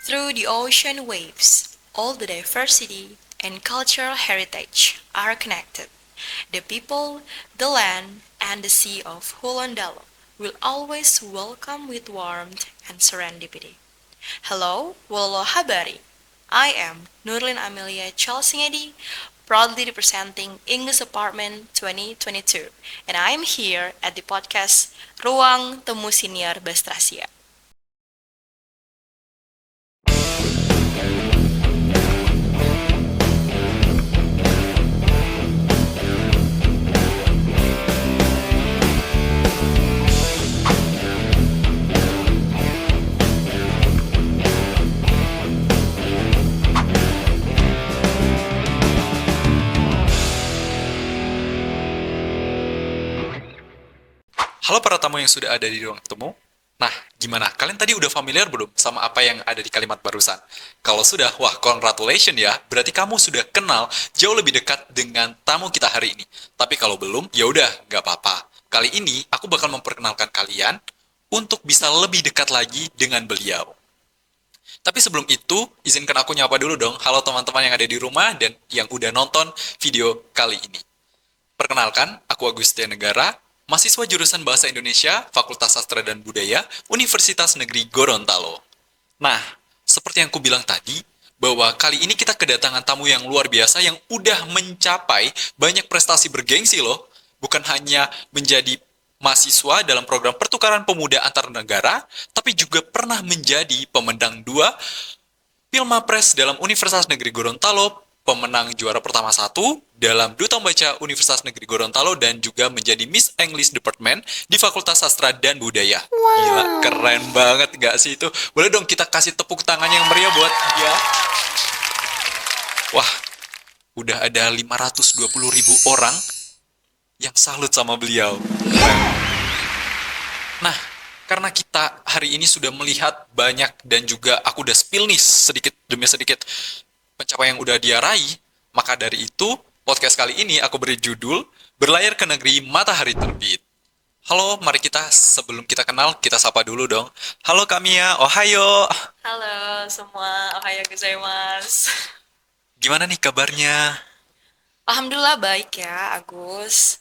Through the ocean waves, all the diversity and cultural heritage are connected. The people, the land, and the sea of Hulondalo will always welcome with warmth and serendipity. Hello, Wolo Habari. I am Nurlin Amelia Chalsingedi, proudly representing English Apartment 2022, and I am here at the podcast Ruang Temu Senior Bastrasia. Halo para tamu yang sudah ada di ruang temu. Nah, gimana? Kalian tadi udah familiar belum sama apa yang ada di kalimat barusan? Kalau sudah, wah, congratulations ya. Berarti kamu sudah kenal jauh lebih dekat dengan tamu kita hari ini. Tapi kalau belum, ya udah, nggak apa-apa. Kali ini aku bakal memperkenalkan kalian untuk bisa lebih dekat lagi dengan beliau. Tapi sebelum itu, izinkan aku nyapa dulu dong. Halo teman-teman yang ada di rumah dan yang udah nonton video kali ini. Perkenalkan, aku Agustia Negara, mahasiswa jurusan Bahasa Indonesia, Fakultas Sastra dan Budaya, Universitas Negeri Gorontalo. Nah, seperti yang aku bilang tadi, bahwa kali ini kita kedatangan tamu yang luar biasa yang udah mencapai banyak prestasi bergengsi loh. Bukan hanya menjadi mahasiswa dalam program pertukaran pemuda antar negara, tapi juga pernah menjadi pemenang dua Pilmapres dalam Universitas Negeri Gorontalo, pemenang juara pertama satu dalam Duta Baca Universitas Negeri Gorontalo, dan juga menjadi Miss English Department di Fakultas Sastra dan Budaya. Gila, keren banget gak sih itu? Boleh dong kita kasih tepuk tangan yang meriah buat dia? Wah, udah ada 520.000 orang yang salut sama beliau. Keren. Nah, karena kita hari ini sudah melihat banyak dan juga aku udah spill nih sedikit demi sedikit pencapaian yang udah dia raih, maka dari itu podcast kali ini aku beri judul Berlayar ke Negeri Matahari Terbit. Halo, mari sebelum kita kenal, kita sapa dulu dong. Halo Kamiya, ohayo. Halo semua, ohayo gozaimasu. Gimana nih kabarnya? Alhamdulillah baik ya, Agus.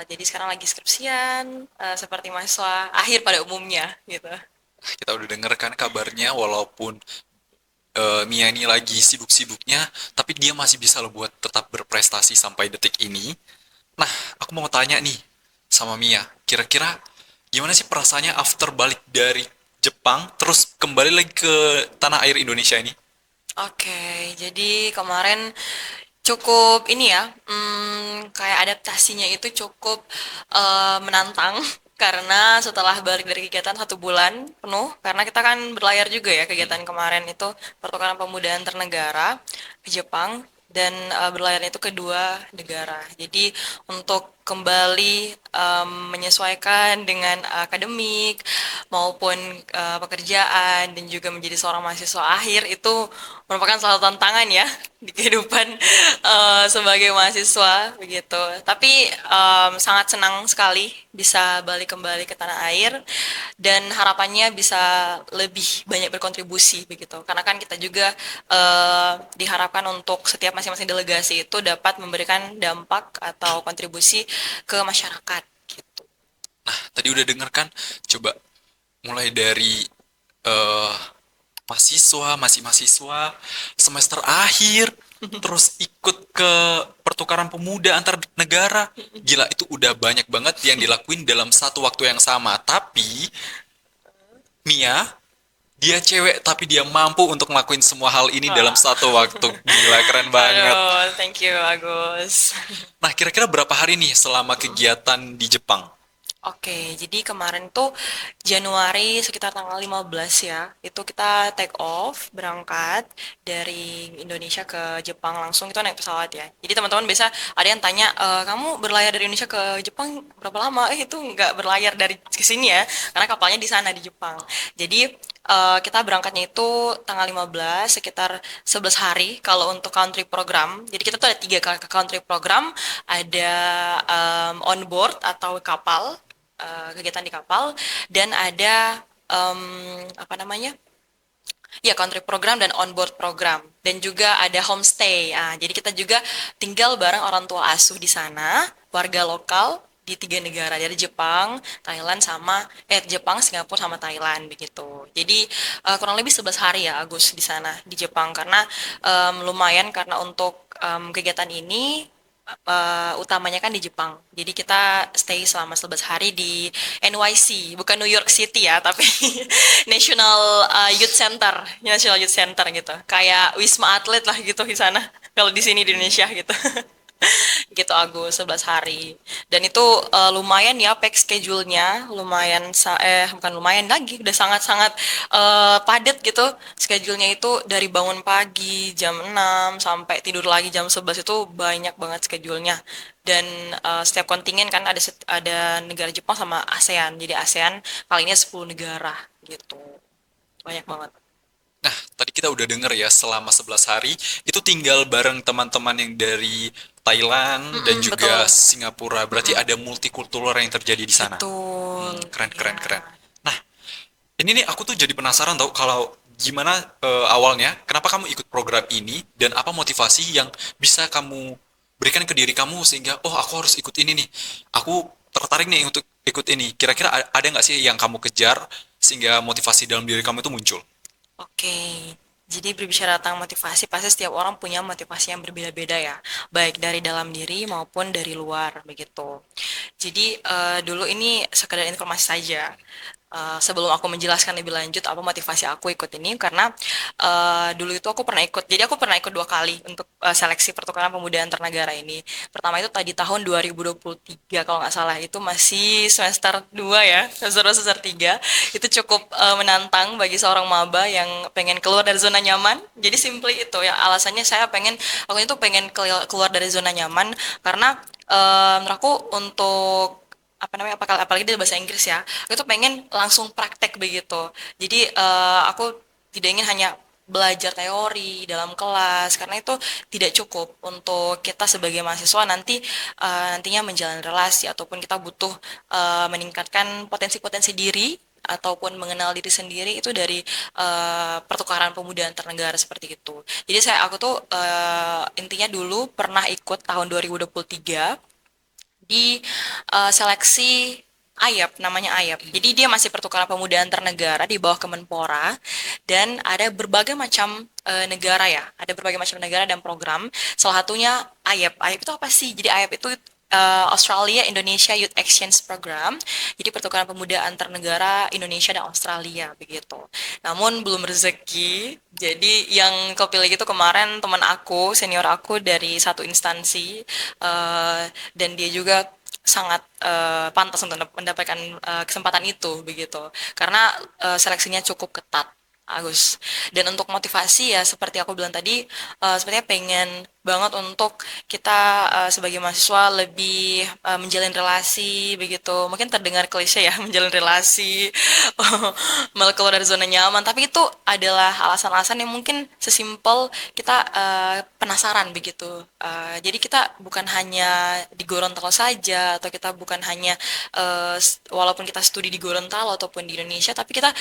Jadi sekarang lagi skripsian, seperti mahasiswa akhir pada umumnya gitu. Kita udah denger kan kabarnya, walaupun Mia ini lagi sibuk-sibuknya, tapi dia masih bisa loh buat tetap berprestasi sampai detik ini. Nah, aku mau tanya nih sama Mia, kira-kira gimana sih perasaannya after balik dari Jepang, terus kembali lagi ke tanah air Indonesia ini? Oke, jadi kemarin cukup ini ya, kayak adaptasinya itu cukup menantang karena setelah balik dari kegiatan 1 bulan penuh, karena kita kan berlayar juga ya kegiatan kemarin itu pertukaran pemuda antar negara ke Jepang dan berlayarnya itu ke 2 negara. Jadi untuk kembali menyesuaikan dengan akademik maupun pekerjaan dan juga menjadi seorang mahasiswa akhir itu merupakan salah satu tantangan ya di kehidupan sebagai mahasiswa begitu. Tapi sangat senang sekali bisa balik kembali ke tanah air dan harapannya bisa lebih banyak berkontribusi begitu. Karena kan kita juga diharapkan untuk setiap masing-masing delegasi itu dapat memberikan dampak atau kontribusi ke masyarakat gitu. Nah, tadi udah denger kan? Coba mulai dari eh masih mahasiswa, semester akhir, terus ikut ke pertukaran pemuda antar negara. Gila, itu udah banyak banget yang dilakuin dalam satu waktu yang sama. Tapi, Mia, dia cewek tapi dia mampu untuk ngelakuin semua hal ini dalam Wah. satu waktu. Gila, keren banget. Aduh, thank you Agus. Nah, kira-kira berapa hari nih selama kegiatan di Jepang? Oke, jadi kemarin tuh Januari sekitar tanggal 15 ya, itu kita take off, berangkat dari Indonesia ke Jepang langsung, itu naik pesawat ya. Jadi teman-teman biasa ada yang tanya, kamu berlayar dari Indonesia ke Jepang berapa lama? Itu nggak berlayar dari ke sini ya, karena kapalnya di sana di Jepang. Jadi kita berangkatnya itu tanggal 15, sekitar 11 hari kalau untuk country program. Jadi kita tuh ada 3 country program, ada on board atau kapal, kegiatan di kapal dan ada apa namanya Ya, country program dan onboard program. Dan juga ada homestay. Ah, jadi kita juga tinggal bareng orang tua asuh di sana, warga lokal di tiga negara dari Jepang, Thailand sama Jepang, Singapura sama Thailand begitu. Jadi kurang lebih 11 hari ya Agus di sana di Jepang karena lumayan karena untuk kegiatan ini utamanya kan di Jepang. Jadi kita stay selama 11 hari di NYC, bukan New York City ya, tapi National Youth Center, National Youth Center gitu. Kayak Wisma Atlet lah gitu di sana. Kalau di sini di Indonesia gitu. Gitu Agus 11 hari. Dan itu lumayan ya pack schedule-nya, lumayan bukan lumayan lagi, udah sangat-sangat padat gitu. Schedule-nya itu dari bangun pagi jam 6 sampai tidur lagi jam 11 itu banyak banget schedule-nya. Dan setiap kontingen kan ada negara Jepang sama ASEAN. Jadi ASEAN kali ini 10 negara gitu. Banyak banget. Nah, tadi kita udah denger ya, selama 11 hari itu tinggal bareng teman-teman yang dari Thailand dan Mm-mm, juga betul. Singapura. Berarti Mm-mm, ada multikultural yang terjadi di sana. betul. Keren, keren, Ya. keren. Nah, ini nih aku tuh jadi penasaran tau kalau gimana awalnya, kenapa kamu ikut program ini dan apa motivasi yang bisa kamu berikan ke diri kamu sehingga, oh aku harus ikut ini nih. Aku tertarik nih untuk ikut ini. Kira-kira ada nggak sih yang kamu kejar sehingga motivasi dalam diri kamu itu muncul? Oke, jadi berbicara tentang motivasi, pasti setiap orang punya motivasi yang berbeda-beda ya, baik dari dalam diri maupun dari luar, begitu. Jadi dulu ini sekedar informasi saja. Sebelum aku menjelaskan lebih lanjut apa motivasi aku ikut ini, karena dulu itu aku pernah ikut. Jadi aku pernah ikut 2 kali untuk seleksi pertukaran pemuda antar negara ini. Pertama itu tadi tahun 2023 kalau nggak salah, itu masih semester 2 ya, semester 2, semester 3. Itu cukup menantang bagi seorang maba yang pengen keluar dari zona nyaman. Jadi simply itu ya alasannya aku itu pengen keluar dari zona nyaman karena menurut aku untuk apa namanya apalagi dari bahasa Inggris ya, aku tuh pengen langsung praktek begitu. Jadi aku tidak ingin hanya belajar teori dalam kelas karena itu tidak cukup untuk kita sebagai mahasiswa nantinya menjalani relasi ataupun kita butuh meningkatkan potensi-potensi diri ataupun mengenal diri sendiri itu dari pertukaran pemuda antar negara seperti itu. Jadi aku tuh intinya dulu pernah ikut tahun 2023 di seleksi AYAP, namanya AYAP. Jadi dia masih pertukaran pemuda antar negara di bawah Kemenpora dan ada berbagai macam negara ya, ada berbagai macam negara dan program. Salah satunya AYAP. AYAP itu apa sih? Jadi AYAP itu Australia Indonesia Youth Exchange Program. Jadi pertukaran pemuda antar negara Indonesia dan Australia begitu. Namun belum rezeki. Jadi yang kepilih itu kemarin teman aku, senior aku dari satu instansi dan dia juga sangat pantas untuk mendapatkan kesempatan itu begitu. Karena seleksinya cukup ketat. Agus. Dan untuk motivasi ya seperti aku bilang tadi, sepertinya pengen banget untuk kita sebagai mahasiswa lebih menjalin relasi begitu. Mungkin terdengar klise ya menjalin relasi, malah keluar dari zona nyaman. Tapi itu adalah alasan-alasan yang mungkin sesimpel kita penasaran begitu. Jadi kita bukan hanya di Gorontalo saja atau kita bukan hanya walaupun kita studi di Gorontalo ataupun di Indonesia, tapi kita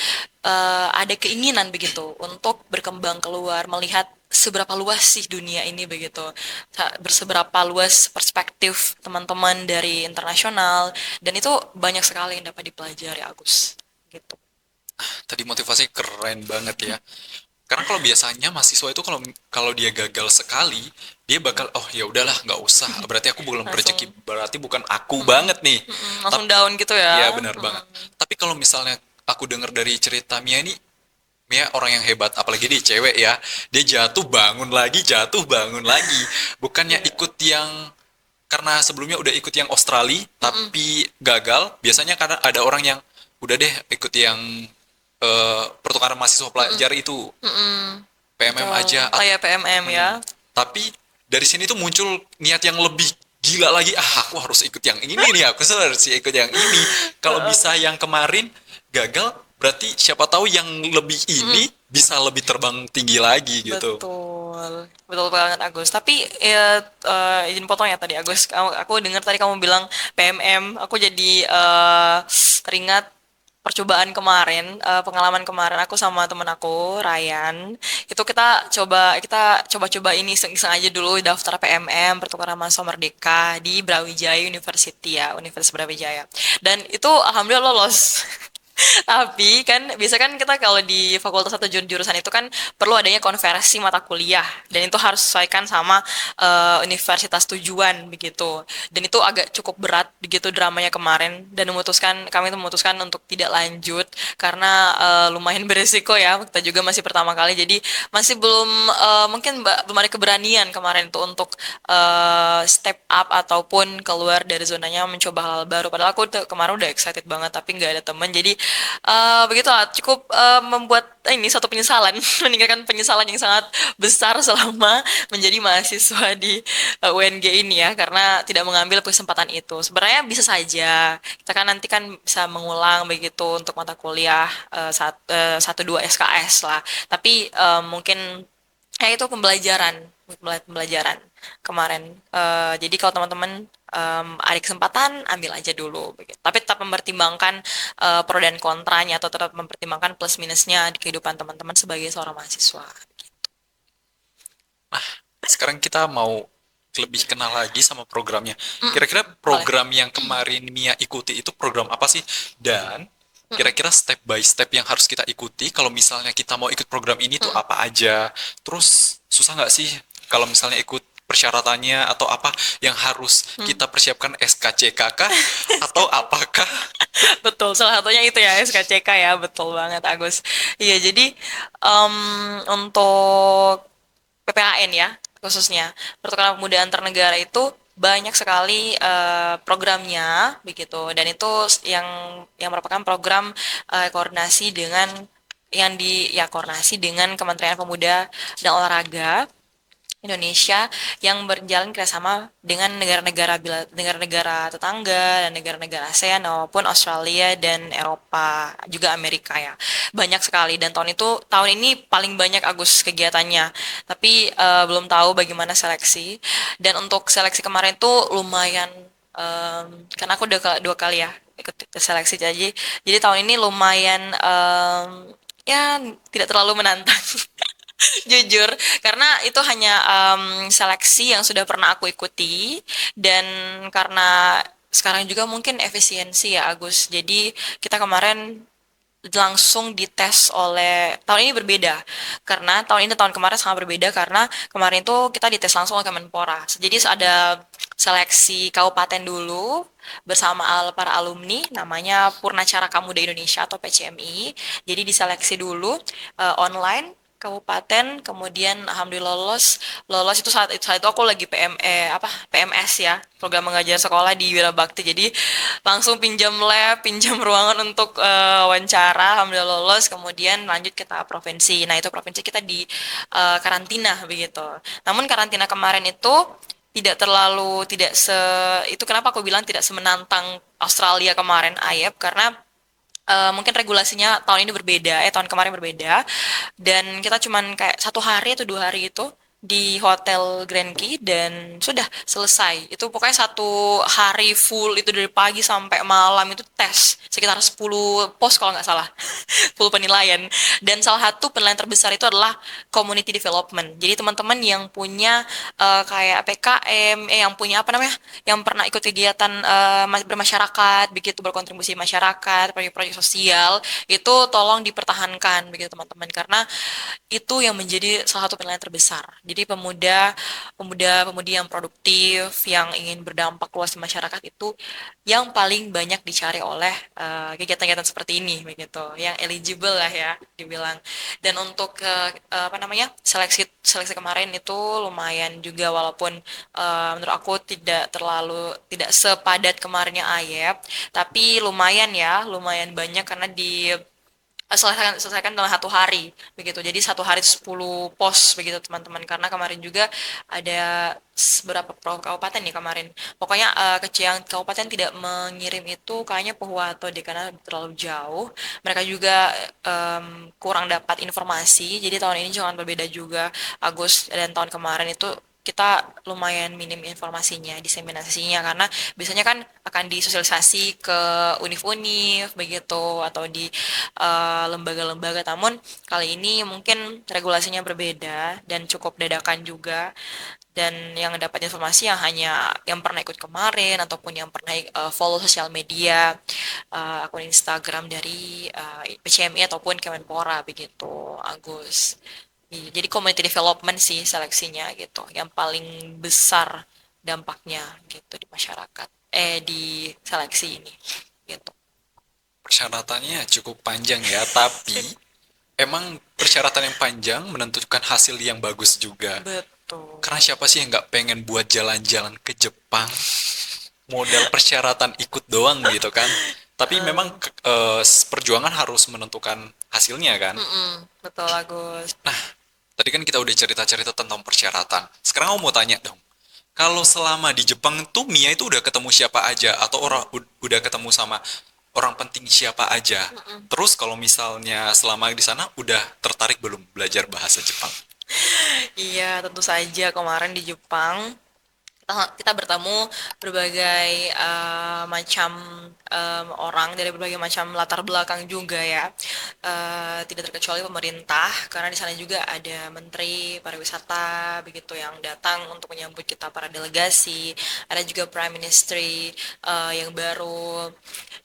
ada keinginan begitu untuk berkembang keluar, melihat seberapa luas sih dunia ini begitu, berseberapa luas perspektif teman-teman dari internasional, dan itu banyak sekali yang dapat dipelajari Agus, gitu. Tadi motivasi keren banget ya. Karena kalau biasanya mahasiswa itu kalau kalau dia gagal sekali, dia bakal oh ya udahlah nggak usah. Berarti aku belum Langsung, berezeki, berarti bukan aku banget nih. langsung Tapi down gitu ya ya. benar banget. Tapi kalau misalnya aku dengar dari cerita Mia ini, Mia orang yang hebat, apalagi dia cewek ya. Dia jatuh bangun lagi. Bukannya Iya. ikut yang karena sebelumnya udah ikut yang Australia tapi gagal. Biasanya karena ada orang yang udah deh ikut yang pertukaran mahasiswa pelajar itu PMM Betul. aja. Oh ya PMM ya. Tapi dari sini tuh muncul niat yang lebih gila lagi. Ah, aku harus ikut yang ini nih. Aku harus ikut yang ini. Kalau bisa yang kemarin gagal, berarti siapa tahu yang lebih ini bisa lebih terbang tinggi lagi gitu. Betul, betul banget Agus. Tapi ya, izin potong ya tadi Agus. Aku dengar tadi kamu bilang PMM. Aku jadi teringat percobaan kemarin, pengalaman kemarin aku sama temen aku, Ryan, itu kita coba-coba ini iseng-iseng aja dulu daftar PMM pertukaran mahasiswa Merdeka di Brawijaya University ya, Universitas Brawijaya. Dan itu alhamdulillah lolos. Tapi kan biasa kan kita kalau di fakultas atau jurusan itu kan perlu adanya konversi mata kuliah dan itu harus sesuaikan sama universitas tujuan begitu. Dan itu agak cukup berat begitu dramanya kemarin dan kami itu memutuskan untuk tidak lanjut karena lumayan beresiko ya. Kita juga masih pertama kali jadi masih belum ada keberanian kemarin itu untuk step up ataupun keluar dari zonanya mencoba hal baru. Padahal aku kemarin udah excited banget tapi nggak ada teman jadi begitulah cukup membuat ini satu penyesalan meninggalkan penyesalan yang sangat besar selama menjadi mahasiswa di UNG ini ya karena tidak mengambil kesempatan itu sebenarnya bisa saja kita kan nanti kan bisa mengulang begitu untuk mata kuliah satu dua SKS lah tapi mungkin ya itu pembelajaran kemarin. Jadi kalau teman-teman ada kesempatan ambil aja dulu begitu. Tapi tetap mempertimbangkan pro dan kontranya atau tetap mempertimbangkan plus minusnya di kehidupan teman-teman sebagai seorang mahasiswa. Sekarang kita mau lebih kenal lagi sama programnya. Mm, Kira-kira boleh. program yang kemarin Mia ikuti itu program apa sih? Dan Mm-mm, kira-kira step by step yang harus kita ikuti kalau misalnya kita mau ikut program ini tuh mm-mm, apa aja? Terus susah nggak sih kalau misalnya ikut persyaratannya atau apa yang harus mm. kita persiapkan SKCK kah? Atau apakah? Betul, salah satunya itu ya SKCK ya, betul banget Agus. Iya, jadi em, untuk PPAN ya khususnya pertukaran pemuda antar negara itu banyak sekali programnya begitu dan itu yang merupakan program koordinasi dengan koordinasi dengan Kementerian Pemuda dan Olahraga Indonesia yang berjalan kerjasama dengan negara-negara tetangga dan negara-negara ASEAN maupun Australia dan Eropa juga Amerika ya banyak sekali dan tahun ini paling banyak Agus kegiatannya tapi belum tahu bagaimana seleksi dan untuk seleksi kemarin tuh lumayan karena aku udah dua kali ya ikut seleksi jadi tahun ini lumayan ya tidak terlalu menantang jujur, karena itu hanya seleksi yang sudah pernah aku ikuti dan karena sekarang juga mungkin efisiensi ya Agus. Jadi kita kemarin langsung dites oleh tahun ini berbeda karena tahun ini dan tahun kemarin sangat berbeda karena kemarin itu kita dites langsung oleh Kemenpora. Jadi ada seleksi kabupaten dulu bersama para alumni namanya Purnacaraka Muda Indonesia atau PCMI. Jadi diseleksi dulu online kabupaten kemudian alhamdulillah lolos itu saat itu aku lagi PMS ya program mengajar sekolah di Wirabakti jadi langsung pinjam lab pinjam ruangan untuk wawancara alhamdulillah lolos kemudian lanjut ke tahap provinsi nah itu provinsi kita di karantina begitu namun karantina kemarin itu tidak se itu kenapa aku bilang tidak semenantang Australia kemarin Ayep karena mungkin regulasinya tahun ini berbeda, tahun kemarin berbeda. Dan kita cuman kayak 1 hari atau 2 hari itu di Hotel Grand Key dan sudah selesai. Itu pokoknya 1 hari full itu dari pagi sampai malam itu tes sekitar 10 pos kalau nggak salah. Full penilaian. Dan salah satu penilaian terbesar itu adalah community development. Jadi teman-teman yang punya kayak PKM, yang punya apa namanya, yang pernah ikut kegiatan bermasyarakat, begitu berkontribusi masyarakat, proyek-proyek sosial, itu tolong dipertahankan begitu teman-teman karena itu yang menjadi salah satu penilaian terbesar. Jadi pemuda-pemudi yang produktif, yang ingin berdampak luas di masyarakat itu yang paling banyak dicari oleh kegiatan-kegiatan seperti ini begitu, yang eligible lah ya dibilang. Dan untuk apa namanya seleksi kemarin itu lumayan juga walaupun menurut aku tidak sepadat kemarinnya Ayep, tapi lumayan ya, lumayan banyak karena selesaikan dalam 1 hari begitu jadi 1 hari 10 pos begitu teman-teman karena kemarin juga ada beberapa kabupaten nih kemarin pokoknya kecil yang kabupaten tidak mengirim itu kayaknya Pohuwato deh karena terlalu jauh mereka juga kurang dapat informasi jadi tahun ini jangan berbeda juga Agus dan tahun kemarin itu kita lumayan minim informasinya, diseminasinya karena biasanya kan akan disosialisasi ke univ-univ begitu atau di lembaga-lembaga. Namun kali ini mungkin regulasinya berbeda dan cukup dadakan juga dan yang dapat informasi yang hanya yang pernah ikut kemarin ataupun yang pernah follow sosial media akun Instagram dari PCMI ataupun Kemenpora begitu Agus. Iya, jadi community development sih seleksinya gitu yang paling besar dampaknya gitu di masyarakat di seleksi ini gitu. Persyaratannya cukup panjang ya, tapi emang persyaratan yang panjang menentukan hasil yang bagus juga. Betul. Karena siapa sih yang nggak pengen buat jalan-jalan ke Jepang, modal persyaratan ikut doang gitu kan. Tapi memang perjuangan harus menentukan hasilnya kan. Mm-mm, betul Agus. Tadi kan kita udah cerita-cerita tentang persyaratan. Sekarang aku mau tanya dong. Kalau selama di Jepang tuh Mia itu udah ketemu siapa aja atau orang udah ketemu sama orang penting siapa aja. Terus kalau misalnya selama di sana udah tertarik belum belajar bahasa Jepang? Iya, tentu saja kemarin di Jepang kita bertemu berbagai macam orang dari berbagai macam latar belakang juga ya. Tidak terkecuali pemerintah karena di sana juga ada Menteri Pariwisata begitu yang datang untuk menyambut kita para delegasi. Ada juga Prime Minister yang baru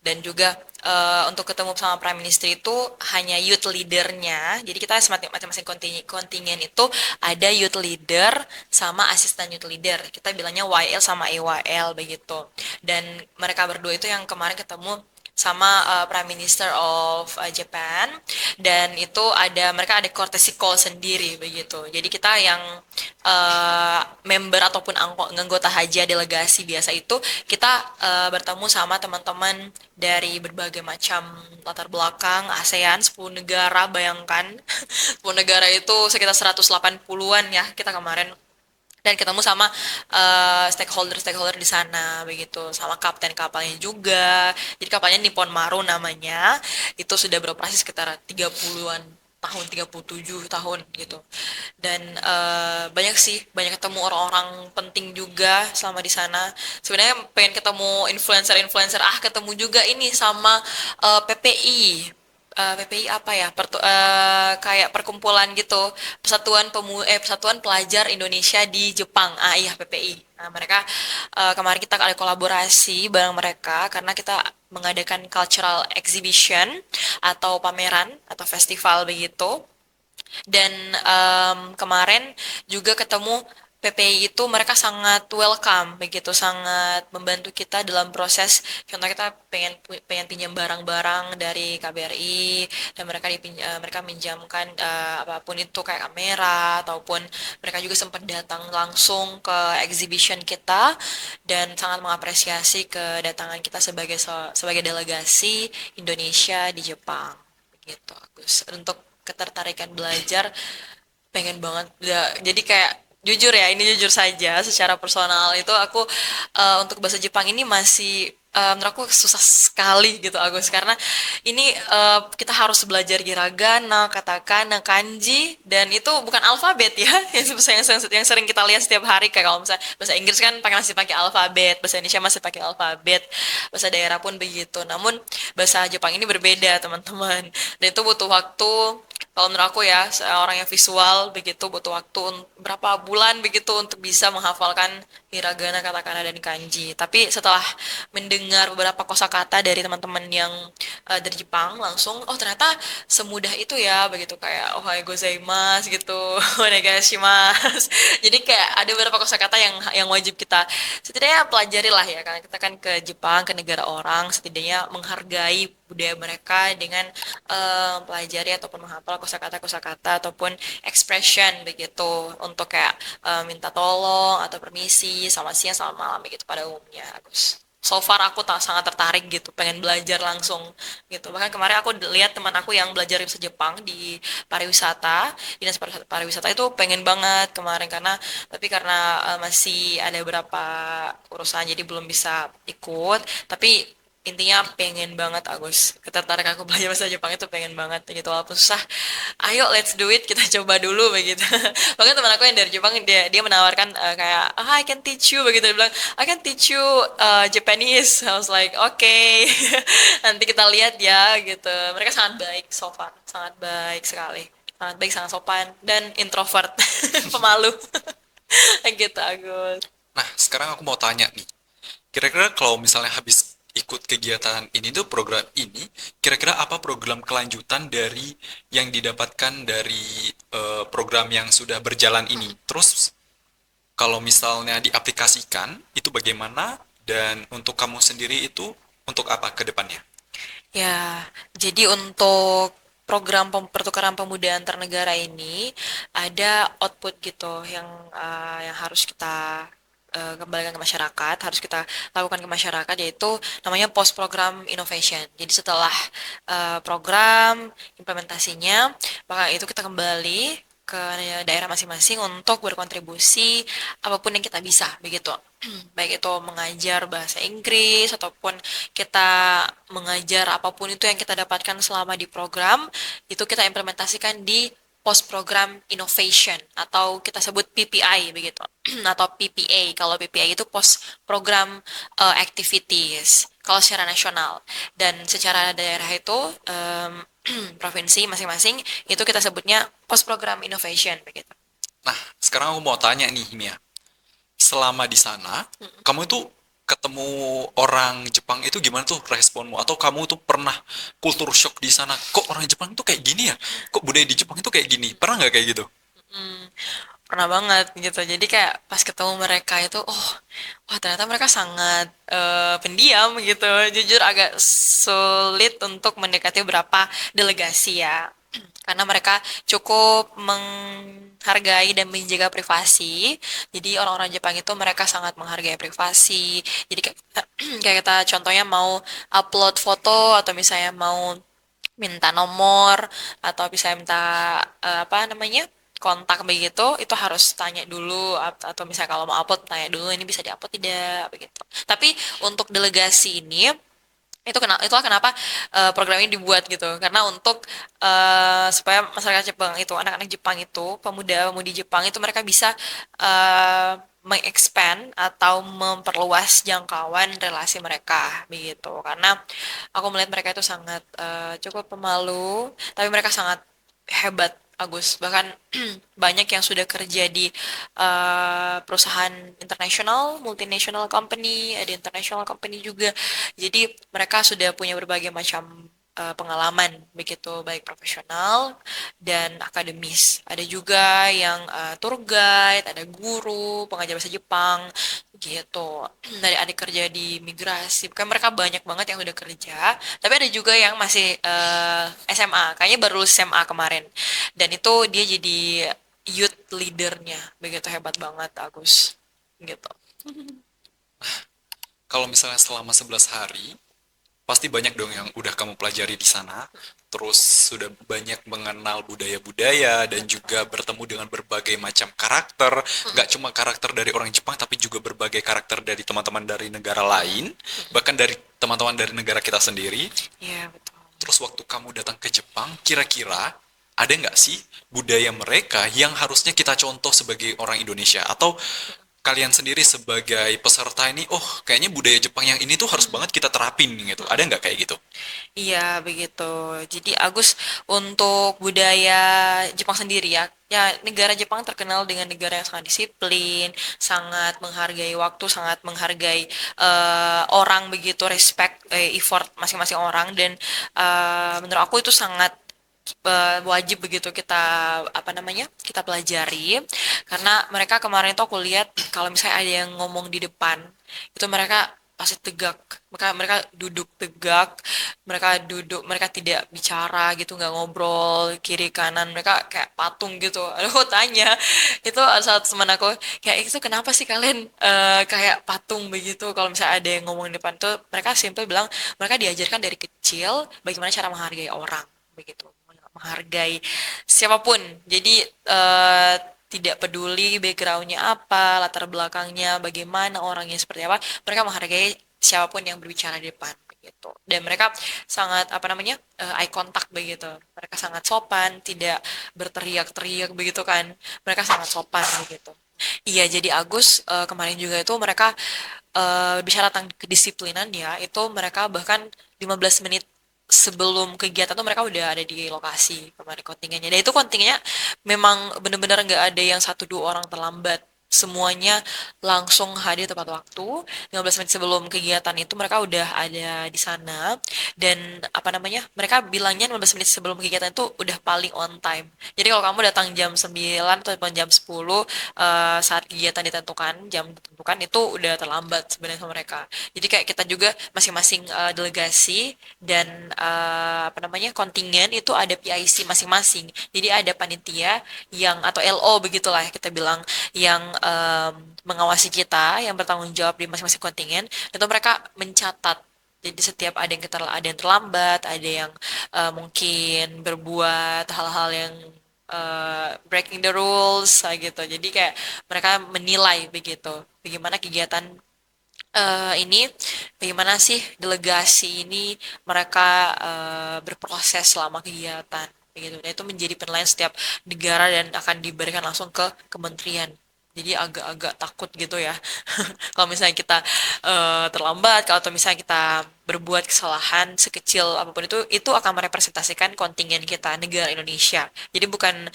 dan juga untuk ketemu sama Prime Minister itu hanya youth leadernya. Jadi kita masing-masing kontingen itu ada youth leader sama asisten youth leader. Kita bilangnya YL sama EYL begitu. Dan mereka berdua itu yang kemarin ketemu sama Prime Minister of Japan dan itu mereka ada courtesy call sendiri begitu. Jadi kita yang member ataupun anggota haji delegasi biasa itu kita bertemu sama teman-teman dari berbagai macam latar belakang ASEAN 10 negara bayangkan 10 negara itu sekitar 180-an ya kita kemarin dan ketemu sama stakeholder-stakeholder di sana begitu sama kapten kapalnya juga jadi kapalnya Nippon Maru namanya itu sudah beroperasi sekitar 30-an tahun 37 tahun gitu dan banyak sih banyak ketemu orang-orang penting juga selama di sana sebenarnya pengen ketemu influencer-influencer ketemu juga ini sama PPI PPI apa ya kayak perkumpulan gitu Persatuan Pelajar Indonesia di Jepang iya PPI nah mereka kemarin kita ada kolaborasi bareng mereka karena kita mengadakan cultural exhibition atau pameran atau festival begitu dan kemarin juga ketemu PPI itu mereka sangat welcome begitu, sangat membantu kita dalam proses. Contoh kita pengen pinjam barang-barang dari KBRI dan mereka minjamkan apapun itu kayak kamera ataupun mereka juga sempat datang langsung ke exhibition kita dan sangat mengapresiasi kedatangan kita sebagai delegasi Indonesia di Jepang. Begitu, Agus. Untuk ketertarikan belajar pengen banget jadi kayak jujur ya ini jujur saja secara personal itu aku untuk bahasa Jepang ini masih menurut aku susah sekali gitu Agus karena ini kita harus belajar hiragana, katakana, kanji dan itu bukan alfabet ya yang sering kita lihat setiap hari kayak kalau misalnya bahasa Inggris kan masih pakai alfabet, bahasa Indonesia masih pakai alfabet, bahasa daerah pun begitu. Namun bahasa Jepang ini berbeda teman-teman dan itu butuh waktu kalau menurut aku ya, seorang yang visual begitu butuh waktu berapa bulan begitu untuk bisa menghafalkan hiragana, katakana, dan kanji. Tapi setelah mendengar beberapa kosakata dari teman-teman yang dari Jepang langsung, oh ternyata semudah itu ya, begitu kayak ohayou gozaimasu gitu, onegaishimasu. Jadi kayak ada beberapa kosakata yang wajib kita setidaknya pelajari lah ya, karena kita kan ke Jepang, ke negara orang, setidaknya menghargai budaya mereka dengan pelajari ataupun menghafal kosakata-kosakata ataupun expression begitu untuk kayak minta tolong atau permisi, selamat siang, selamat malam begitu pada umumnya, Agus. So far aku sangat tertarik gitu, pengen belajar langsung gitu. Bahkan kemarin aku lihat teman aku yang belajar bahasa Jepang di pariwisata, dinas pariwisata itu pengen banget kemarin karena masih ada beberapa urusan jadi belum bisa ikut. Tapi intinya pengen banget Agus, ketertarik aku belajar bahasa Jepang itu pengen banget gitu, walaupun susah. Ayo let's do it, kita coba dulu begitu. Bahkan teman aku yang dari Jepang, dia menawarkan kayak I can teach you begitu, dia bilang I can teach you Japanese. I was like okay, nanti kita lihat ya gitu. Mereka sangat baik so far, sangat baik sekali, sangat baik, sangat sopan dan introvert, pemalu. Gitu Agus. Nah, sekarang aku mau tanya nih. Kira-kira kalau misalnya habis ikut kegiatan ini tuh program ini, kira-kira apa program kelanjutan dari yang didapatkan dari program yang sudah berjalan ini? Terus kalau misalnya diaplikasikan, itu bagaimana? Dan untuk kamu sendiri itu untuk apa ke depannya? Ya, jadi untuk program pertukaran pemuda antar negara ini ada output gitu yang harus kita kembalikan ke masyarakat, harus kita lakukan ke masyarakat, yaitu namanya post program innovation. Jadi setelah program implementasinya, maka itu kita kembali ke daerah masing-masing untuk berkontribusi apapun yang kita bisa begitu. Baik itu mengajar bahasa Inggris ataupun kita mengajar apapun itu yang kita dapatkan selama di program, itu kita implementasikan di post program innovation atau kita sebut PPI begitu. Atau PPA. Kalau PPA itu post program activities kalau secara nasional, dan secara daerah itu provinsi masing-masing itu kita sebutnya post program innovation begitu. Nah, sekarang aku mau tanya nih, Mia. Selama di sana, kamu itu ketemu orang Jepang itu gimana tuh responmu? Atau kamu tuh pernah kultur shock di sana? Kok orang Jepang itu kayak gini ya? Kok budaya di Jepang itu kayak gini? Pernah nggak kayak gitu? Hmm, pernah banget gitu. Jadi kayak pas ketemu mereka itu, oh, wah ternyata mereka sangat pendiam gitu. Jujur agak sulit untuk mendekati beberapa delegasi ya. Karena mereka cukup menghargai dan menjaga privasi. Jadi orang-orang Jepang itu mereka sangat menghargai privasi. Jadi kayak, kayak kita contohnya mau upload foto atau misalnya mau minta nomor atau bisa minta apa namanya kontak begitu, itu harus tanya dulu, atau misalnya kalau mau upload tanya dulu ini bisa diupload tidak begitu. Tapi untuk delegasi ini itulah kenapa program ini dibuat gitu, karena untuk supaya masyarakat Jepang itu, anak-anak Jepang itu, pemuda-pemudi Jepang itu mereka bisa mengexpand atau memperluas jangkauan relasi mereka begitu, karena aku melihat mereka itu sangat cukup pemalu tapi mereka sangat hebat Agus, bahkan banyak yang sudah kerja di perusahaan internasional, multinational company, ada international company juga. Jadi mereka sudah punya berbagai macam pengalaman, begitu baik profesional dan akademis. Ada juga yang tour guide, ada guru, pengajar bahasa Jepang, gitu. Dari adik kerja di migrasi, kan mereka banyak banget yang udah kerja. Tapi ada juga yang masih SMA, kayaknya baru lulus SMA kemarin. Dan itu dia jadi youth leadernya, begitu hebat banget Agus, gitu. Kalau misalnya selama 11 hari, pasti banyak dong yang udah kamu pelajari di sana. Terus sudah banyak mengenal budaya-budaya dan juga bertemu dengan berbagai macam karakter. Nggak cuma karakter dari orang Jepang, tapi juga berbagai karakter dari teman-teman dari negara lain. Bahkan dari teman-teman dari negara kita sendiri. Iya betul. Terus waktu kamu datang ke Jepang, kira-kira ada nggak sih budaya mereka yang harusnya kita contoh sebagai orang Indonesia? Atau kalian sendiri sebagai peserta ini, oh kayaknya budaya Jepang yang ini tuh harus banget kita terapin gitu. Ada nggak kayak gitu? Iya begitu. Jadi Agus, untuk budaya Jepang sendiri ya, negara Jepang terkenal dengan negara yang sangat disiplin, sangat menghargai waktu, sangat menghargai orang begitu, respect effort masing-masing orang, dan menurut aku itu sangat wajib begitu kita apa namanya kita pelajari, karena mereka kemarin itu aku lihat kalau misalnya ada yang ngomong di depan itu mereka pasti tegak, mereka duduk tegak, mereka tidak bicara gitu, nggak ngobrol kiri kanan, mereka kayak patung gitu. Aku tanya itu saat teman aku, kayak itu kenapa sih kalian kayak patung begitu kalau misalnya ada yang ngomong di depan tuh, mereka simple bilang mereka diajarkan dari kecil bagaimana cara menghargai orang begitu, menghargai siapapun. Jadi tidak peduli backgroundnya apa, latar belakangnya bagaimana, orangnya seperti apa, mereka menghargai siapapun yang berbicara di depan. gitu. Dan mereka sangat apa namanya eye contact begitu. Mereka sangat sopan, tidak berteriak-teriak begitu kan. Mereka sangat sopan begitu. Iya, jadi Agus kemarin juga itu mereka bicara tentang kedisiplinan ya, itu mereka bahkan 15 menit sebelum kegiatan tuh mereka udah ada di lokasi kemarin kontingennya. Dan itu kontingennya memang benar-benar nggak ada yang satu dua orang terlambat. Semuanya langsung hadir tepat waktu. 15 menit sebelum kegiatan itu mereka udah ada di sana. Dan apa namanya? Mereka bilangnya 15 menit sebelum kegiatan itu udah paling on time. Jadi kalau kamu datang jam 9 atau jam 10 saat kegiatan ditentukan, jam ditentukan itu udah terlambat sebenarnya sama mereka. Jadi kayak kita juga masing-masing delegasi dan apa namanya kontingen itu ada PIC masing-masing. Jadi ada panitia yang atau LO begitulah ya kita bilang yang mengawasi kita, yang bertanggung jawab di masing-masing kontingen. Itu mereka mencatat. Jadi setiap ada yang terlambat, ada yang mungkin berbuat hal-hal yang breaking the rules gitu. Jadi kayak mereka menilai begitu. Bagaimana kegiatan ini, bagaimana sih delegasi ini mereka berproses selama kegiatan begitu. Dan itu menjadi penilaian setiap negara dan akan diberikan langsung ke kementerian. Jadi agak-agak takut gitu ya. Kalau misalnya kita terlambat, kalau atau misalnya kita berbuat kesalahan sekecil apapun itu akan merepresentasikan kontingen kita negara Indonesia. Jadi bukan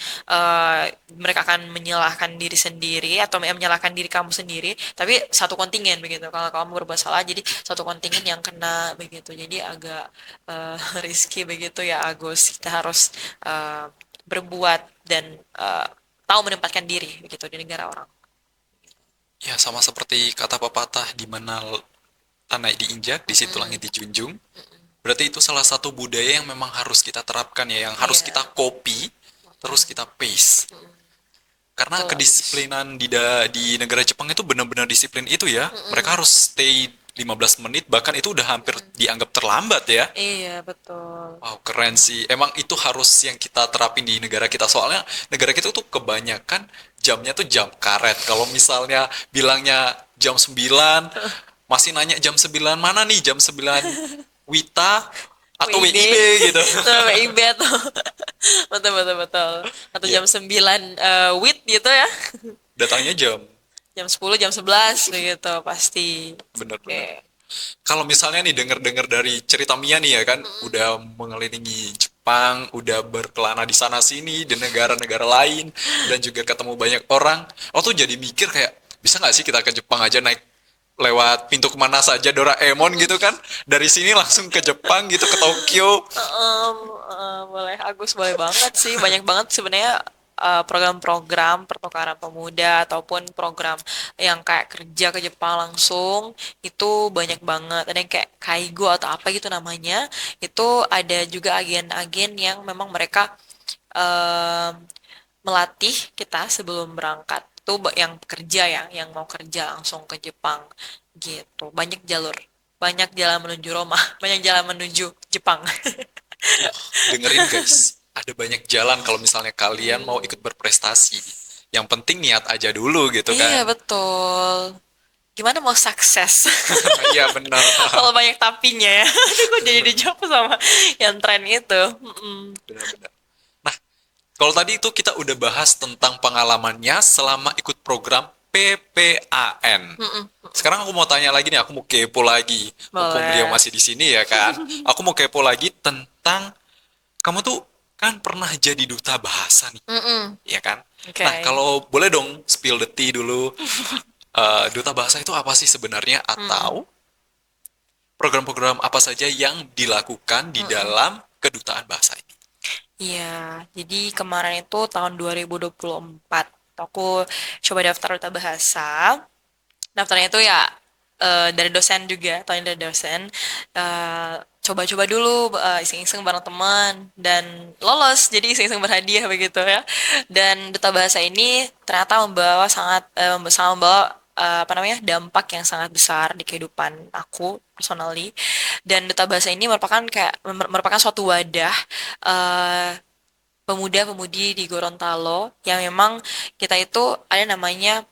mereka akan menyalahkan diri sendiri atau menyalahkan diri kamu sendiri, tapi satu kontingen begitu. Kalau kamu berbuat salah, jadi satu kontingen yang kena begitu. Jadi agak risky begitu ya Agus. Kita harus berbuat dan tahu menempatkan diri begitu di negara orang. Ya, sama seperti kata pepatah, di mana tanah diinjak, di situ langit Mm-mm. dijunjung. Berarti itu salah satu budaya yang memang harus kita terapkan ya, yang harus kita Iya. copy, terus kita paste. Karena Betul, Agus. kedisiplinan di negara Jepang itu benar-benar disiplin itu ya. Mm-mm. Mereka harus stay 15 menit, bahkan itu udah hampir dianggap terlambat ya. Iya, betul. Wow, keren sih. Emang itu harus yang kita terapin di negara kita. Soalnya negara kita tuh kebanyakan jamnya tuh jam karet. Kalau misalnya bilangnya jam 9, masih nanya jam 9 mana nih? Jam 9 WITA atau WIB. WIB gitu. Tuh, WIB tuh. Betul, betul, betul. Atau Ya, jam 9 WIT gitu ya. datangnya jam. Jam 10, jam 11 begitu pasti. Bener-bener. Oke. Kalau misalnya nih denger-denger dari cerita Mia nih ya kan, udah mengelilingi Jepang, udah berkelana di sana sini, di negara-negara lain, dan juga ketemu banyak orang, lo tuh jadi mikir kayak, bisa nggak sih kita ke Jepang aja naik lewat pintu kemana saja Doraemon gitu kan, dari sini langsung ke Jepang gitu, ke Tokyo. Em, boleh Agus boleh banget sih banyak banget sebenarnya program-program pertukaran pemuda ataupun program yang kayak kerja ke Jepang langsung itu banyak banget ada yang kayak Kaigo atau apa gitu namanya itu ada juga agen-agen yang memang mereka em, melatih kita sebelum berangkat tuh yang kerja ya yang mau kerja langsung ke Jepang gitu banyak jalan menuju Roma banyak jalan menuju Jepang. Dengerin guys, ada banyak jalan kalau misalnya kalian mau ikut berprestasi. Yang penting niat aja dulu gitu Iya, kan. betul. Gimana mau sukses? Iya benar. Kalau banyak tapinya ya. Aduh, kok jadi dijawab sama yang tren itu. Mm-mm. Benar-benar. Nah, kalau tadi itu kita udah bahas tentang pengalamannya selama ikut program PPAN. Mm-mm. Sekarang aku mau tanya lagi nih, aku mau kepo lagi. Mumpung beliau Boleh. masih di sini ya kan. Aku mau kepo lagi tentang kamu tuh kan pernah jadi duta bahasa nih, Mm-mm. ya kan? Nah, Oke. kalau boleh dong spill the tea dulu. Duta bahasa itu apa sih sebenarnya Mm-mm. atau program-program apa saja yang dilakukan di Mm-mm. dalam kedutaan bahasa ini? Iya, jadi kemarin itu tahun 2024 aku coba daftar duta bahasa. Daftarnya itu ya dari dosen juga, tahun dari dosen. Eh, Coba-coba dulu iseng-iseng bareng teman dan lolos jadi iseng-iseng berhadiah begitu ya. Dan duta bahasa ini ternyata sangat membawa apa namanya dampak yang sangat besar di kehidupan aku personally. Dan duta bahasa ini merupakan suatu wadah eh, pemuda-pemudi di Gorontalo yang memang kita itu ada namanya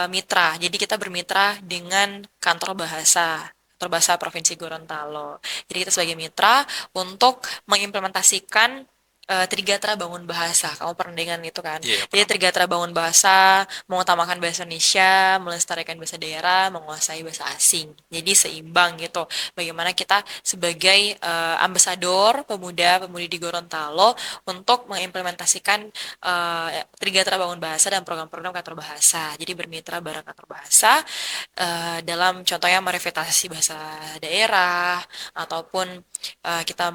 mitra. Jadi kita bermitra dengan kantor bahasa Kantor Bahasa Provinsi Gorontalo. Jadi kita sebagai mitra untuk mengimplementasikan Trigatra Bangun Bahasa. Kamu pernah dengar itu kan? Iya, ya, Jadi pernah. Trigatra Bangun Bahasa mengutamakan bahasa Indonesia, melestarikan bahasa daerah, menguasai bahasa asing. Jadi seimbang gitu. Bagaimana kita sebagai ambasador pemuda-pemudi di Gorontalo untuk mengimplementasikan Trigatra Bangun Bahasa dan program-program kantor bahasa. Jadi bermitra bareng kantor bahasa dalam contohnya merevitalisasi bahasa daerah ataupun kita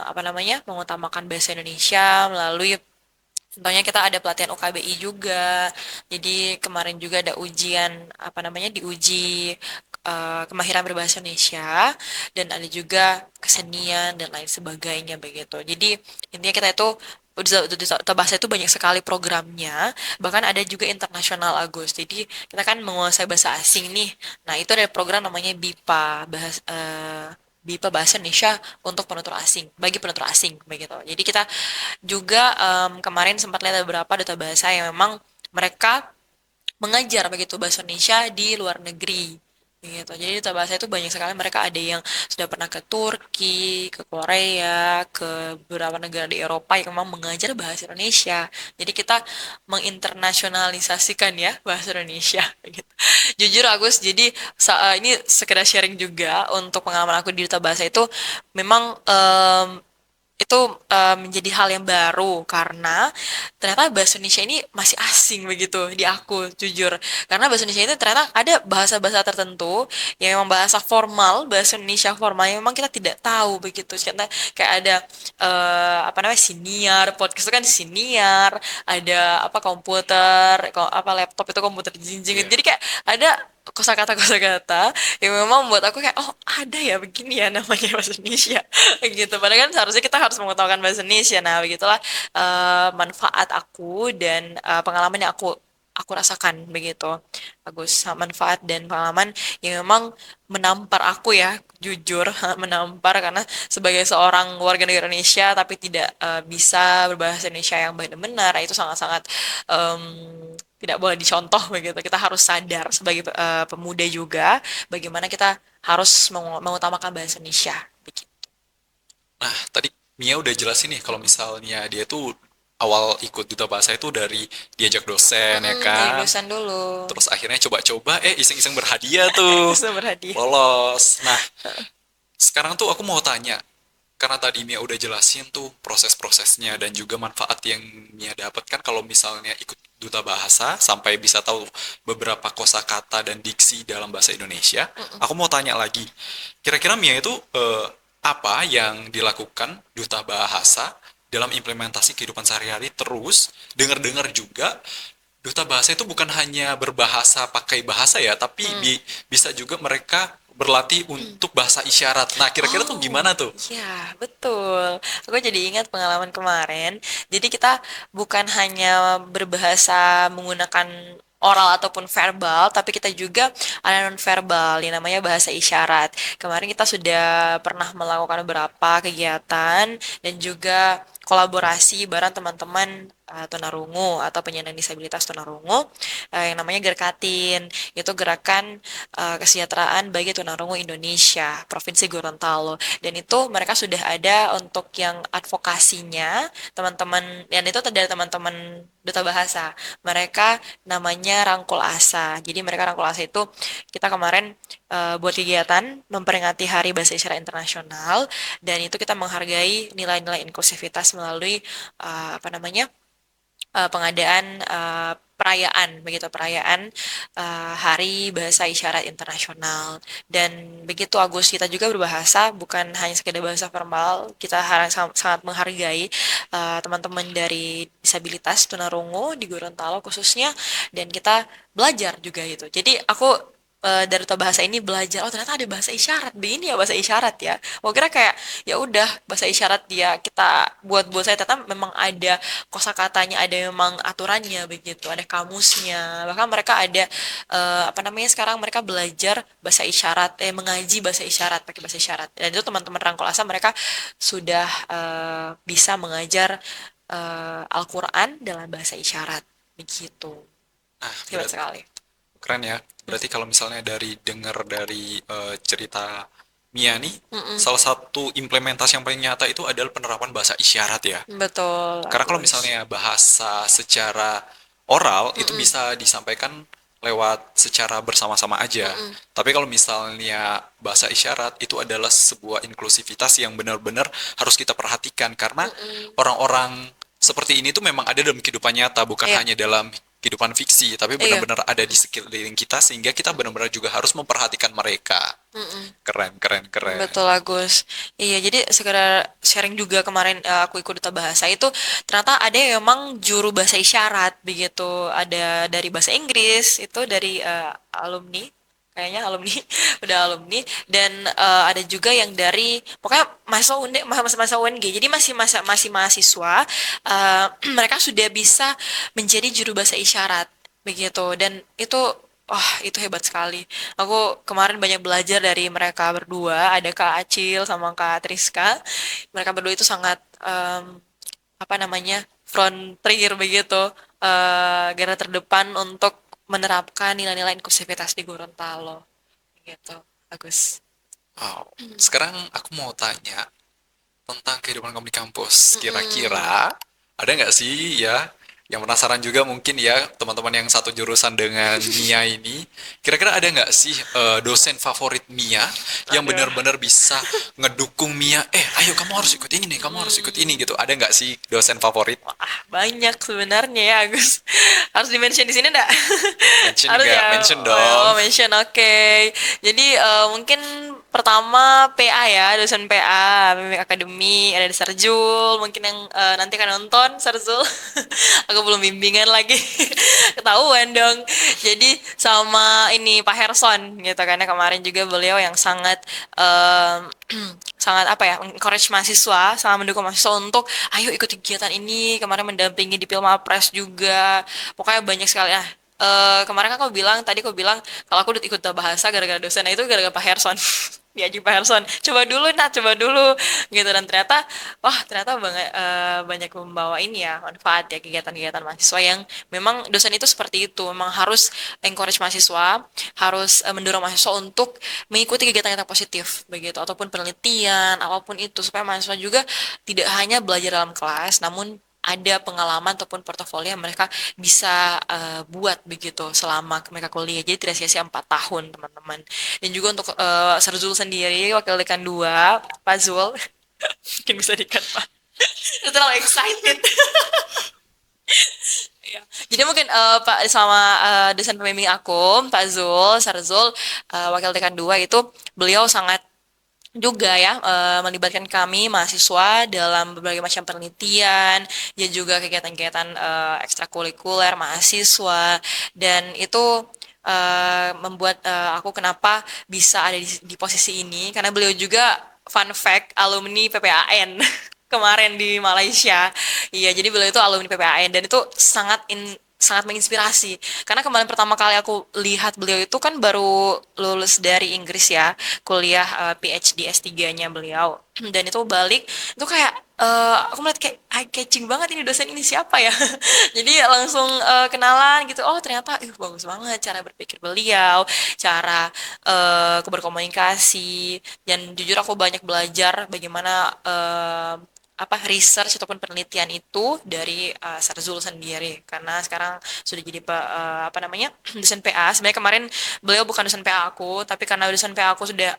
apa namanya mengutamakan bahasa Indonesia melalui contohnya kita ada pelatihan UKBI juga. Jadi kemarin juga ada ujian apa namanya diuji kemahiran berbahasa Indonesia dan ada juga kesenian dan lain sebagainya begitu. Jadi intinya kita itu Duta Bahasa itu banyak sekali programnya, bahkan ada juga internasional Agus. Jadi kita kan menguasai bahasa asing nih. Nah, itu ada program namanya BIPA, BIPA Bahasa Indonesia untuk penutur asing, bagi penutur asing begitu. Jadi kita juga kemarin sempat lihat ada beberapa duta bahasa yang memang mereka mengajar begitu bahasa Indonesia di luar negeri gitu. Jadi duta bahasa itu banyak sekali mereka ada yang sudah pernah ke Turki, ke Korea, ke beberapa negara di Eropa yang memang mengajar bahasa Indonesia. Jadi kita menginternasionalisasikan ya bahasa Indonesia gitu. Jujur Agus, jadi ini sekedar sharing juga untuk pengalaman aku di duta bahasa itu memang itu menjadi hal yang baru karena ternyata bahasa Indonesia ini masih asing begitu di aku jujur karena bahasa Indonesia itu ternyata ada bahasa-bahasa tertentu yang memang bahasa formal bahasa Indonesia formal yang memang kita tidak tahu begitu karena kayak ada apa namanya siniar podcast itu kan siniar ada apa komputer apa laptop itu komputer jinjing Iya. jadi kayak ada kosakata yang memang membuat aku kayak oh ada ya begini ya namanya bahasa Indonesia gitu padahal kan seharusnya kita harus mengutamakan bahasa Indonesia nah begitulah manfaat aku dan pengalaman yang aku rasakan begitu bagus manfaat dan pengalaman yang memang menampar aku ya jujur menampar karena sebagai seorang warga negara Indonesia tapi tidak bisa berbahasa Indonesia yang baik dan benar itu sangat-sangat em, tidak boleh dicontoh begitu kita harus sadar sebagai pemuda juga bagaimana kita harus mengutamakan bahasa Indonesia begitu. Nah, tadi Mia udah jelasin nih kalau misalnya dia tuh awal ikut duta bahasa itu dari diajak dosen ya Dari kan. dosen dulu Terus akhirnya coba-coba iseng-iseng berhadiah tuh. sumber hadiah. Lolos. Nah, sekarang tuh aku mau tanya, karena tadi Mia udah jelasin tuh proses-prosesnya dan juga manfaat yang Mia dapatkan kalau misalnya ikut duta bahasa sampai bisa tahu beberapa kosakata dan diksi dalam bahasa Indonesia. Aku mau tanya lagi, kira-kira Mia itu apa yang dilakukan duta bahasa dalam implementasi kehidupan sehari-hari terus dengar-dengar juga duta bahasa itu bukan hanya berbahasa pakai bahasa ya, tapi bisa juga mereka berlatih untuk bahasa isyarat. Nah, kira-kira tuh Oh, gimana tuh? iya, betul. Aku jadi ingat pengalaman kemarin. Jadi kita bukan hanya berbahasa menggunakan oral ataupun verbal, tapi kita juga ada non-verbal yang namanya bahasa isyarat. Kemarin kita sudah pernah melakukan beberapa kegiatan dan juga kolaborasi bareng teman-teman tunarungu atau penyandang disabilitas tunarungu yang namanya Gerkatin. Itu gerakan kesejahteraan bagi tunarungu Indonesia, Provinsi Gorontalo. Dan itu mereka sudah ada untuk yang advokasinya, teman-teman, dan itu dari teman-teman Duta Bahasa. Mereka namanya Rangkul Asa. Jadi mereka Rangkul Asa itu kita kemarin buat kegiatan memperingati Hari Bahasa Isyarat Internasional dan itu kita menghargai nilai-nilai inklusivitas melalui apa namanya pengadaan perayaan begitu perayaan Hari Bahasa Isyarat Internasional dan begitu Agus kita juga berbahasa bukan hanya sekedar bahasa formal kita sangat menghargai teman-teman dari disabilitas tunarungu di Gorontalo khususnya dan kita belajar juga gitu jadi aku dari Duta Bahasa ini belajar oh ternyata ada bahasa isyarat begini ya bahasa isyarat ya aku kira kayak ya udah bahasa isyarat dia kita buat saya ternyata memang ada kosakatanya ada memang aturannya begitu ada kamusnya bahkan mereka ada apa namanya sekarang mereka belajar bahasa isyarat mengaji bahasa isyarat pakai bahasa isyarat dan itu teman-teman Rangkul Asa mereka sudah bisa mengajar Al-Quran dalam bahasa isyarat begitu Nah, hebat sekali. Keren ya. Berarti kalau misalnya dari dengar dari cerita Mia nih, Mm-mm. salah satu implementasi yang paling nyata itu adalah penerapan bahasa isyarat ya. Betul, Karena kalau Agus. misalnya bahasa secara oral itu Mm-mm. bisa disampaikan lewat secara bersama-sama aja. Mm-mm. Tapi kalau misalnya bahasa isyarat itu adalah sebuah inklusivitas yang benar-benar harus kita perhatikan karena Mm-mm. orang-orang seperti ini tuh memang ada dalam kehidupan nyata, bukan Iya, hanya dalam kehidupan fiksi, tapi iya. benar-benar ada di sekeliling kita sehingga kita benar-benar juga harus memperhatikan mereka. Mm-mm. Keren, keren, keren. Betul Agus. Iya, jadi sekedar sharing juga kemarin aku ikut duta bahasa itu ternyata ada yang memang juru bahasa isyarat begitu. Ada dari bahasa Inggris itu dari alumni kayaknya alumni udah alumni dan ada juga yang dari pokoknya mahasiswa masa UNG. Jadi masih mahasiswa mereka sudah bisa menjadi juru bahasa isyarat begitu dan itu wah, itu hebat sekali. Aku kemarin banyak belajar dari mereka berdua, ada Kak Acil sama Kak Triska. Mereka berdua itu sangat apa namanya? Frontier begitu, garda terdepan untuk menerapkan nilai-nilai inklusivitas di Gorontalo. Gitu, Agus. Wow. Sekarang aku mau tanya tentang kehidupan kamu di kampus. Mm-mm. Kira-kira ada nggak sih ya yang penasaran juga mungkin ya teman-teman yang satu jurusan dengan Mia ini. Kira-kira ada nggak sih dosen favorit Mia yang Aduh. benar-benar bisa ngedukung Mia? Ayo kamu harus ikut ini nih, kamu harus ikut ini gitu. Ada nggak sih dosen favorit? Wah, banyak sebenarnya ya, Agus. Harus di-mention di sini enggak? Mention Harus nggak? ya. Mention dong. Oh, mention. Oke. Jadi mungkin pertama PA ya, dosen PA, Mimik Akademi, ada di Sarjul, mungkin yang nanti akan nonton Sarjul. Aku belum bimbingan lagi. Ketahuan dong. Jadi sama ini Pak Herson gitu karena kemarin juga beliau yang sangat sangat apa ya encourage mahasiswa sama mendukung mahasiswa untuk ayo ikut kegiatan ini kemarin mendampingi di Pilmapres juga pokoknya banyak sekali kemarin kan aku bilang kalau aku udah ikut bahasa gara-gara dosen nah itu gara-gara Pak Herson diajak Pak Herson coba dulu gitu dan ternyata wah ternyata banyak membawa ini ya manfaat ya kegiatan-kegiatan mahasiswa yang memang dosen itu seperti itu memang harus encourage mahasiswa harus mendorong mahasiswa untuk mengikuti kegiatan yang positif begitu ataupun penelitian apapun itu supaya mahasiswa juga tidak hanya belajar dalam kelas namun ada pengalaman ataupun portofolio yang mereka bisa buat begitu selama mereka kuliah. Jadi tidak sia-sia 4 tahun, teman-teman. Dan juga untuk Sarzul sendiri, Wakil Dekan 2, Pak Zul, mungkin bisa dikat, Pak. Itu terlalu excited. Iya. Jadi mungkin Pak sama dosen pembimbing aku, Pak Zul, Sarzul, Wakil Dekan 2 itu beliau sangat juga ya melibatkan kami mahasiswa dalam berbagai macam penelitian, ya juga kegiatan-kegiatan ekstrakurikuler mahasiswa dan itu membuat aku kenapa bisa ada di posisi ini karena beliau juga fun fact alumni PPAN kemarin di Malaysia. Iya, jadi beliau itu alumni PPAN dan itu sangat menginspirasi. Karena kemarin pertama kali aku lihat beliau itu kan baru lulus dari Inggris ya, kuliah PhD S3-nya beliau. Dan itu balik, itu kayak aku melihat kayak eye catching banget ini dosen ini siapa ya. Jadi langsung kenalan gitu. Oh, ternyata bagus banget cara berpikir beliau, cara berkomunikasi dan jujur aku banyak belajar bagaimana apa research ataupun penelitian itu dari Sarzul sendiri karena sekarang sudah jadi apa namanya dosen PA. Sebenarnya kemarin beliau bukan dosen PA aku, tapi karena dosen PA aku sudah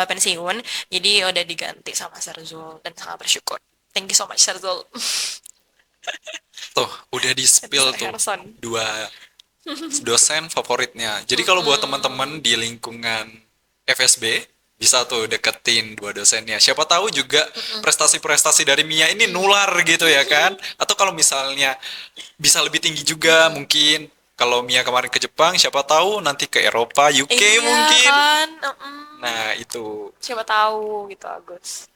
pensiun, jadi udah diganti sama Sarzul dan sangat bersyukur. Thank you so much Sarzul. Tuh, udah Itu di-spill Pak tuh Harson. dua dosen favoritnya. Jadi kalau buat teman-teman di lingkungan FSB bisa tuh deketin dua dosennya. Siapa tahu juga prestasi-prestasi dari Mia ini nular gitu ya kan? Atau kalau misalnya bisa lebih tinggi juga mungkin. Kalau Mia kemarin ke Jepang, siapa tahu nanti ke Eropa, UK Iya mungkin. kan, Nah, itu. siapa tahu gitu Agus.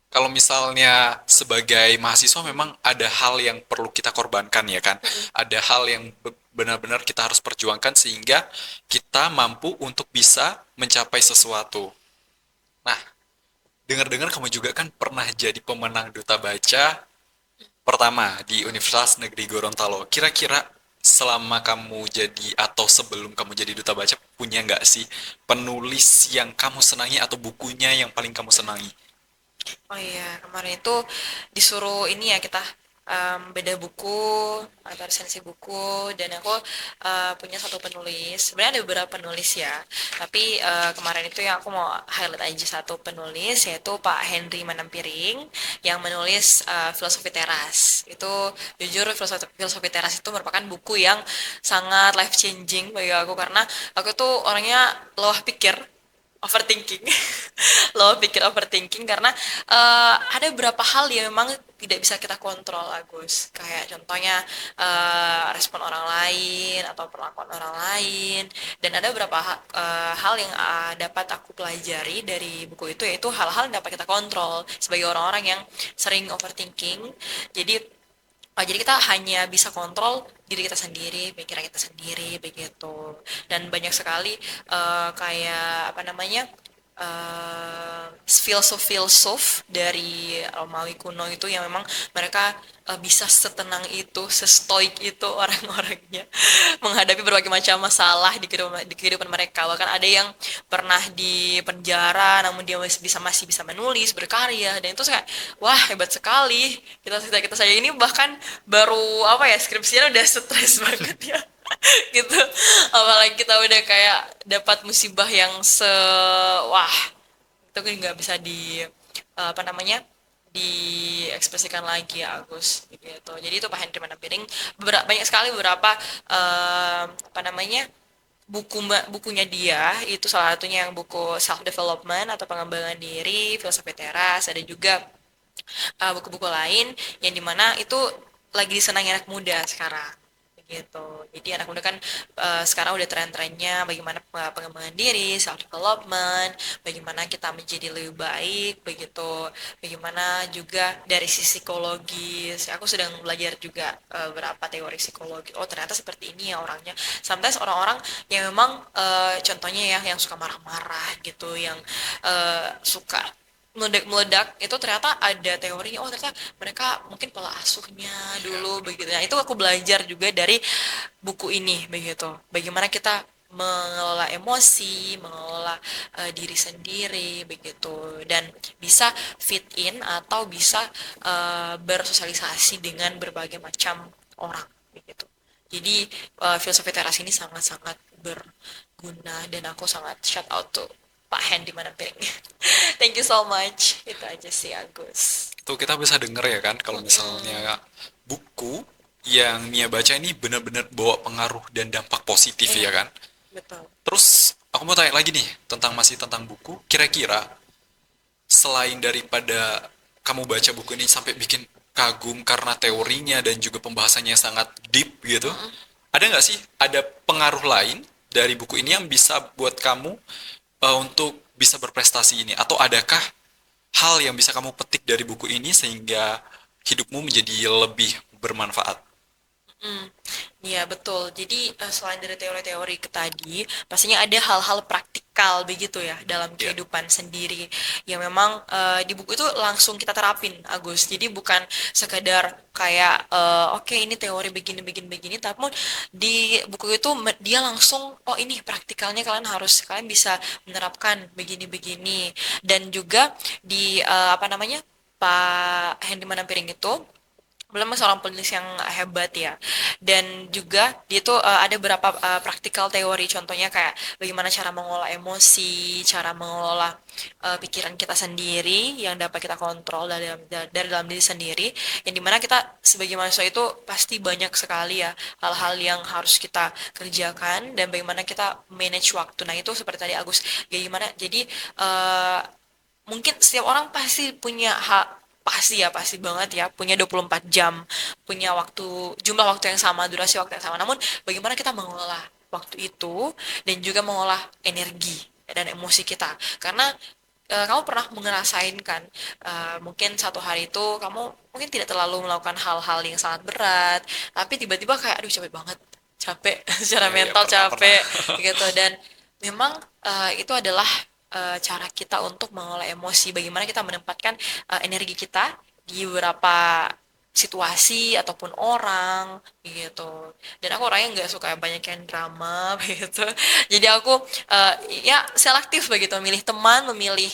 Kalau misalnya sebagai mahasiswa memang ada hal yang perlu kita korbankan ya kan. Ada hal yang benar-benar kita harus perjuangkan sehingga kita mampu untuk bisa mencapai sesuatu. Nah, dengar-dengar kamu juga kan pernah jadi pemenang duta baca pertama di Universitas Negeri Gorontalo. Kira-kira selama kamu jadi atau sebelum kamu jadi duta baca, punya nggak sih penulis yang kamu senangi atau bukunya yang paling kamu senangi? Oh iya, kemarin itu disuruh ini ya kita beda buku atau resensi buku dan aku punya satu penulis. Sebenarnya ada beberapa penulis ya, tapi kemarin itu yang aku mau highlight aja satu penulis yaitu Pak Henry Manampiring yang menulis Filosofi Teras. Itu jujur Filosofi Teras itu merupakan buku yang sangat life changing bagi aku karena aku tuh orangnya loh pikir overthinking lo pikir overthinking karena ada beberapa hal yang memang tidak bisa kita kontrol Agus kayak contohnya respon orang lain atau perlakuan orang lain dan ada beberapa hal yang dapat aku pelajari dari buku itu yaitu hal-hal yang dapat kita kontrol sebagai orang-orang yang sering overthinking jadi jadi kita hanya bisa kontrol diri kita sendiri, pikiran kita sendiri, begitu. Dan banyak sekali kayak apa namanya filsuf-filsuf dari Romawi kuno itu yang memang mereka bisa setenang itu, sestoik itu orang-orangnya menghadapi berbagai macam masalah di kehidupan mereka. Bahkan ada yang pernah di penjara, namun dia masih bisa menulis, berkarya, dan itu kayak wah hebat sekali. Kita saya ini bahkan baru apa ya skripsinya udah stres banget ya gitu apalagi kita udah kayak dapat musibah yang wah itu kan nggak bisa apa namanya diekspresikan lagi ya Agus gitu jadi itu Pak Henry Manampiring banyak sekali beberapa apa namanya bukunya dia itu salah satunya yang buku self development atau pengembangan diri filosofi teras ada juga buku-buku lain yang dimana itu lagi disenangi anak muda sekarang gitu. Jadi anak muda kan sekarang udah tren-trennya bagaimana pengembangan diri, self development, bagaimana kita menjadi lebih baik, begitu. Bagaimana juga dari sisi psikologis. Aku sedang belajar juga beberapa teori psikologi. Oh, ternyata seperti ini ya orangnya. Sometimes orang-orang yang memang contohnya ya yang suka marah-marah gitu, yang suka meledak-meledak itu ternyata ada teorinya oh ternyata mereka mungkin pola asuhnya dulu begitu nah itu aku belajar juga dari buku ini begitu bagaimana kita mengelola emosi mengelola diri sendiri begitu dan bisa fit in atau bisa bersosialisasi dengan berbagai macam orang begitu jadi filosofi teras ini sangat-sangat berguna dan aku sangat shout out to Pak Hen di mana piring. Thank you so much. Itu aja sih Agus. Itu kita bisa denger ya kan, kalau Mm-mm. misalnya buku yang Mia baca ini benar-benar bawa pengaruh dan dampak positif Iya, ya kan. betul. Terus aku mau tanya lagi nih, masih tentang buku, kira-kira selain daripada kamu baca buku ini sampai bikin kagum karena teorinya dan juga pembahasannya yang sangat deep gitu, Mm-mm. ada nggak sih ada pengaruh lain dari buku ini yang bisa buat kamu untuk bisa berprestasi ini? Atau adakah hal yang bisa kamu petik dari buku ini sehingga hidupmu menjadi lebih bermanfaat? Mm. Iya betul. Jadi selain dari teori-teori ke tadi, pastinya ada hal-hal praktikal begitu ya dalam Ya, kehidupan sendiri yang memang di buku itu langsung kita terapin, Agus. Jadi bukan sekadar kayak oke ini teori begini begini begini, tapi di buku itu dia langsung oh ini praktikalnya kalian bisa menerapkan begini begini dan juga di apa namanya Pak Hendy Manampiring itu belum seorang penulis yang hebat ya dan juga dia tuh ada beberapa praktikal teori contohnya kayak bagaimana cara mengolah emosi cara mengelola pikiran kita sendiri yang dapat kita kontrol dari dalam diri sendiri yang dimana kita sebagai mahasiswa itu pasti banyak sekali ya hal-hal yang harus kita kerjakan dan bagaimana kita manage waktu nah itu seperti tadi Agus gimana jadi mungkin setiap orang pasti punya hak pasti ya pasti banget ya punya 24 jam punya jumlah waktu yang sama durasi waktu yang sama namun bagaimana kita mengolah waktu itu dan juga mengolah energi dan emosi kita karena kamu pernah ngerasain kan mungkin satu hari itu kamu mungkin tidak terlalu melakukan hal-hal yang sangat berat tapi tiba-tiba kayak aduh capek banget capek secara ya, ya, mental pernah, pernah. capek gitu dan memang itu adalah cara kita untuk mengelola emosi, bagaimana kita menempatkan energi kita di beberapa situasi ataupun orang gitu. Dan aku orangnya nggak suka banyak yang drama begitu. Jadi aku eh, ya selektif begitu, memilih teman, memilih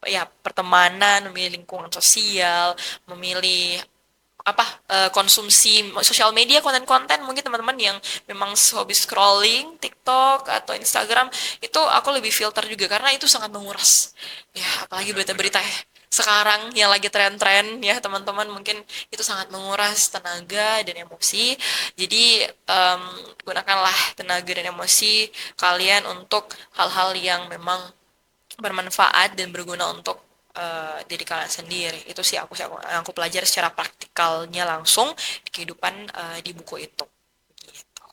ya pertemanan, memilih lingkungan sosial, memilih apa konsumsi sosial media, konten-konten mungkin teman-teman yang memang hobi scrolling TikTok atau Instagram itu aku lebih filter juga karena itu sangat menguras ya, apalagi Benar-benar. berita-berita sekarang yang lagi tren-tren ya teman-teman, mungkin itu sangat menguras tenaga dan emosi. Jadi gunakanlah tenaga dan emosi kalian untuk hal-hal yang memang bermanfaat dan berguna untuk diri kalian sendiri. Itu sih yang aku pelajari secara praktikalnya langsung di kehidupan di buku itu. Gitu.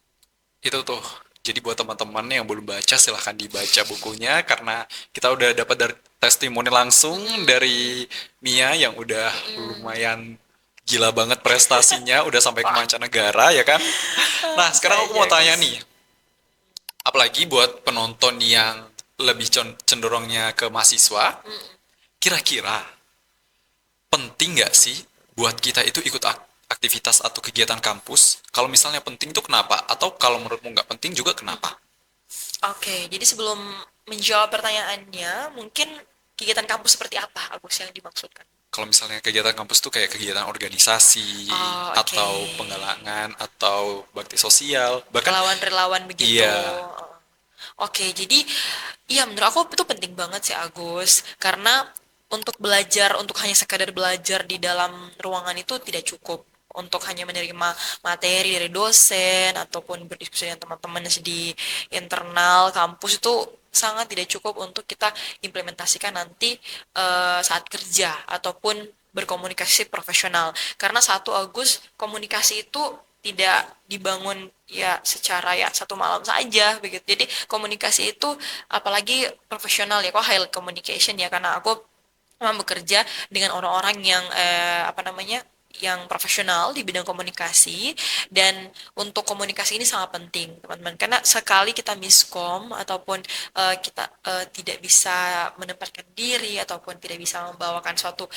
Itu tuh. Jadi buat teman-teman yang belum baca silahkan dibaca bukunya karena kita udah dapat dari testimoni langsung dari Mia yang udah Mm-mm. lumayan gila banget prestasinya, udah sampai ke Wah, mancanegara ya kan. Nah, sekarang aku saja mau tanya Gus. nih, apalagi buat penonton yang lebih cenderungnya ke mahasiswa, kira-kira penting nggak sih buat kita itu ikut aktivitas atau kegiatan kampus? Kalau misalnya penting itu kenapa? Atau kalau menurutmu nggak penting juga kenapa? Oke, jadi sebelum menjawab pertanyaannya, mungkin kegiatan kampus seperti apa, Agus, yang dimaksudkan? Kalau misalnya kegiatan kampus tuh kayak kegiatan organisasi Oh, oke. atau penggalangan atau bakti sosial, bahkan Relawan-relawan begitu. iya, Oke, jadi iya menurut aku itu penting banget sih Agus, karena untuk belajar, untuk hanya sekadar belajar di dalam ruangan itu tidak cukup. Untuk hanya menerima materi dari dosen ataupun berdiskusi dengan teman-teman di internal kampus itu sangat tidak cukup untuk kita implementasikan nanti saat kerja ataupun berkomunikasi profesional. Karena satu Agus, komunikasi itu tidak dibangun ya secara ya satu malam saja begitu. Jadi komunikasi itu apalagi profesional ya, kok high communication ya, karena aku memang bekerja dengan orang-orang yang apa namanya yang profesional di bidang komunikasi, dan untuk komunikasi ini sangat penting teman-teman, karena sekali kita miskom ataupun kita tidak bisa menempatkan diri ataupun tidak bisa membawakan suatu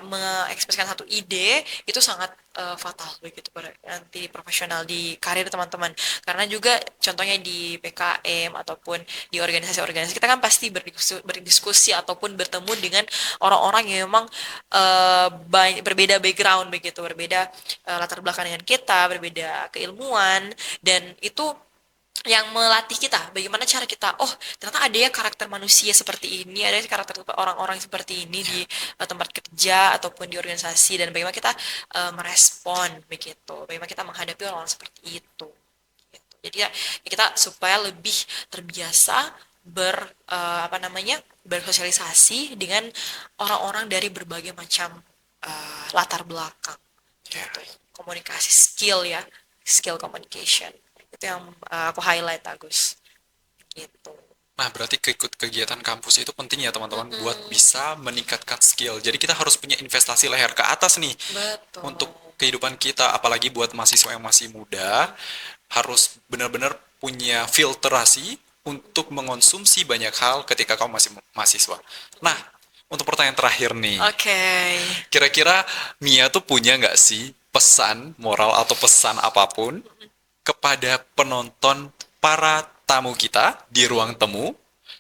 mengekspresikan satu ide, itu sangat fatal begitu nanti profesional di karir teman-teman. Karena juga contohnya di PKM ataupun di organisasi-organisasi kita kan pasti berdiskusi ataupun bertemu dengan orang-orang yang memang berbeda background begitu, berbeda latar belakang dengan kita, berbeda keilmuan, dan itu yang melatih kita bagaimana cara kita, oh ternyata ada ya karakter manusia seperti ini, ada karakter orang-orang seperti ini di tempat kerja ataupun di organisasi, dan bagaimana kita merespon begitu, bagaimana kita menghadapi orang-orang seperti itu gitu. Jadi ya, ya kita supaya lebih terbiasa apa namanya bersosialisasi dengan orang-orang dari berbagai macam latar belakang ya. gitu. Komunikasi skill ya, skill communication itu yang aku highlight Agus gitu. Nah, berarti keikut kegiatan kampus itu penting ya teman-teman buat Mm-mm, bisa meningkatkan skill. Jadi kita harus punya investasi leher ke atas nih betul. untuk kehidupan kita, apalagi buat mahasiswa yang masih muda, harus benar-benar punya filterasi untuk mengonsumsi banyak hal ketika kamu masih mahasiswa. Nah, untuk pertanyaan terakhir nih, Oke. kira-kira Mia tuh punya nggak sih pesan moral atau pesan apapun kepada penonton para tamu kita di ruang temu,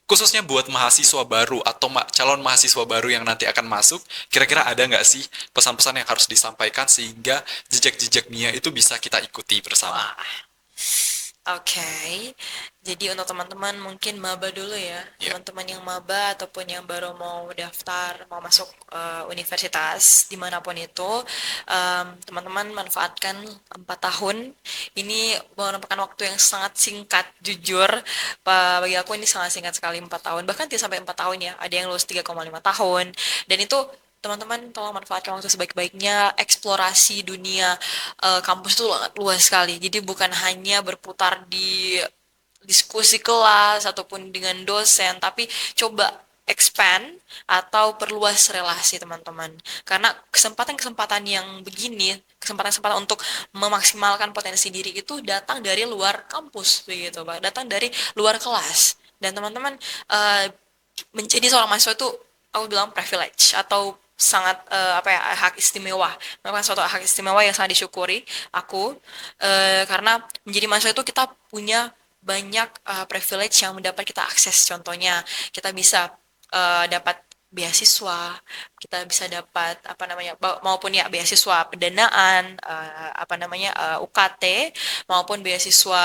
khususnya buat mahasiswa baru atau calon mahasiswa baru yang nanti akan masuk, kira-kira ada nggak sih pesan-pesan yang harus disampaikan sehingga jejak-jejak Mia itu bisa kita ikuti bersama? Wah. Oke, jadi untuk teman-teman mungkin maba dulu ya, Ya, teman-teman yang maba ataupun yang baru mau daftar, mau masuk universitas dimanapun itu, teman-teman manfaatkan 4 tahun. Ini merupakan waktu yang sangat singkat, jujur. Bagi aku ini sangat singkat sekali 4 tahun, bahkan tidak sampai 4 tahun ya. Ada yang lulus 3,5 tahun, dan itu teman-teman tolong manfaatkan waktu sebaik-baiknya. Eksplorasi dunia kampus itu sangat luas sekali. Jadi bukan hanya berputar di diskusi kelas ataupun dengan dosen, tapi coba expand atau perluas relasi teman-teman. Karena kesempatan-kesempatan yang begini, kesempatan-kesempatan untuk memaksimalkan potensi diri itu datang dari luar kampus begitu, Pak. Datang dari luar kelas. Dan teman-teman menjadi seorang mahasiswa itu aku bilang privilege atau sangat apa ya, hak istimewa, merupakan suatu hak istimewa yang sangat disyukuri aku, karena menjadi mahasiswa itu kita punya banyak privilege yang mendapat kita akses. Contohnya kita bisa dapat beasiswa, kita bisa dapat apa namanya, maupun ya beasiswa pendanaan, apa namanya, UKT, maupun beasiswa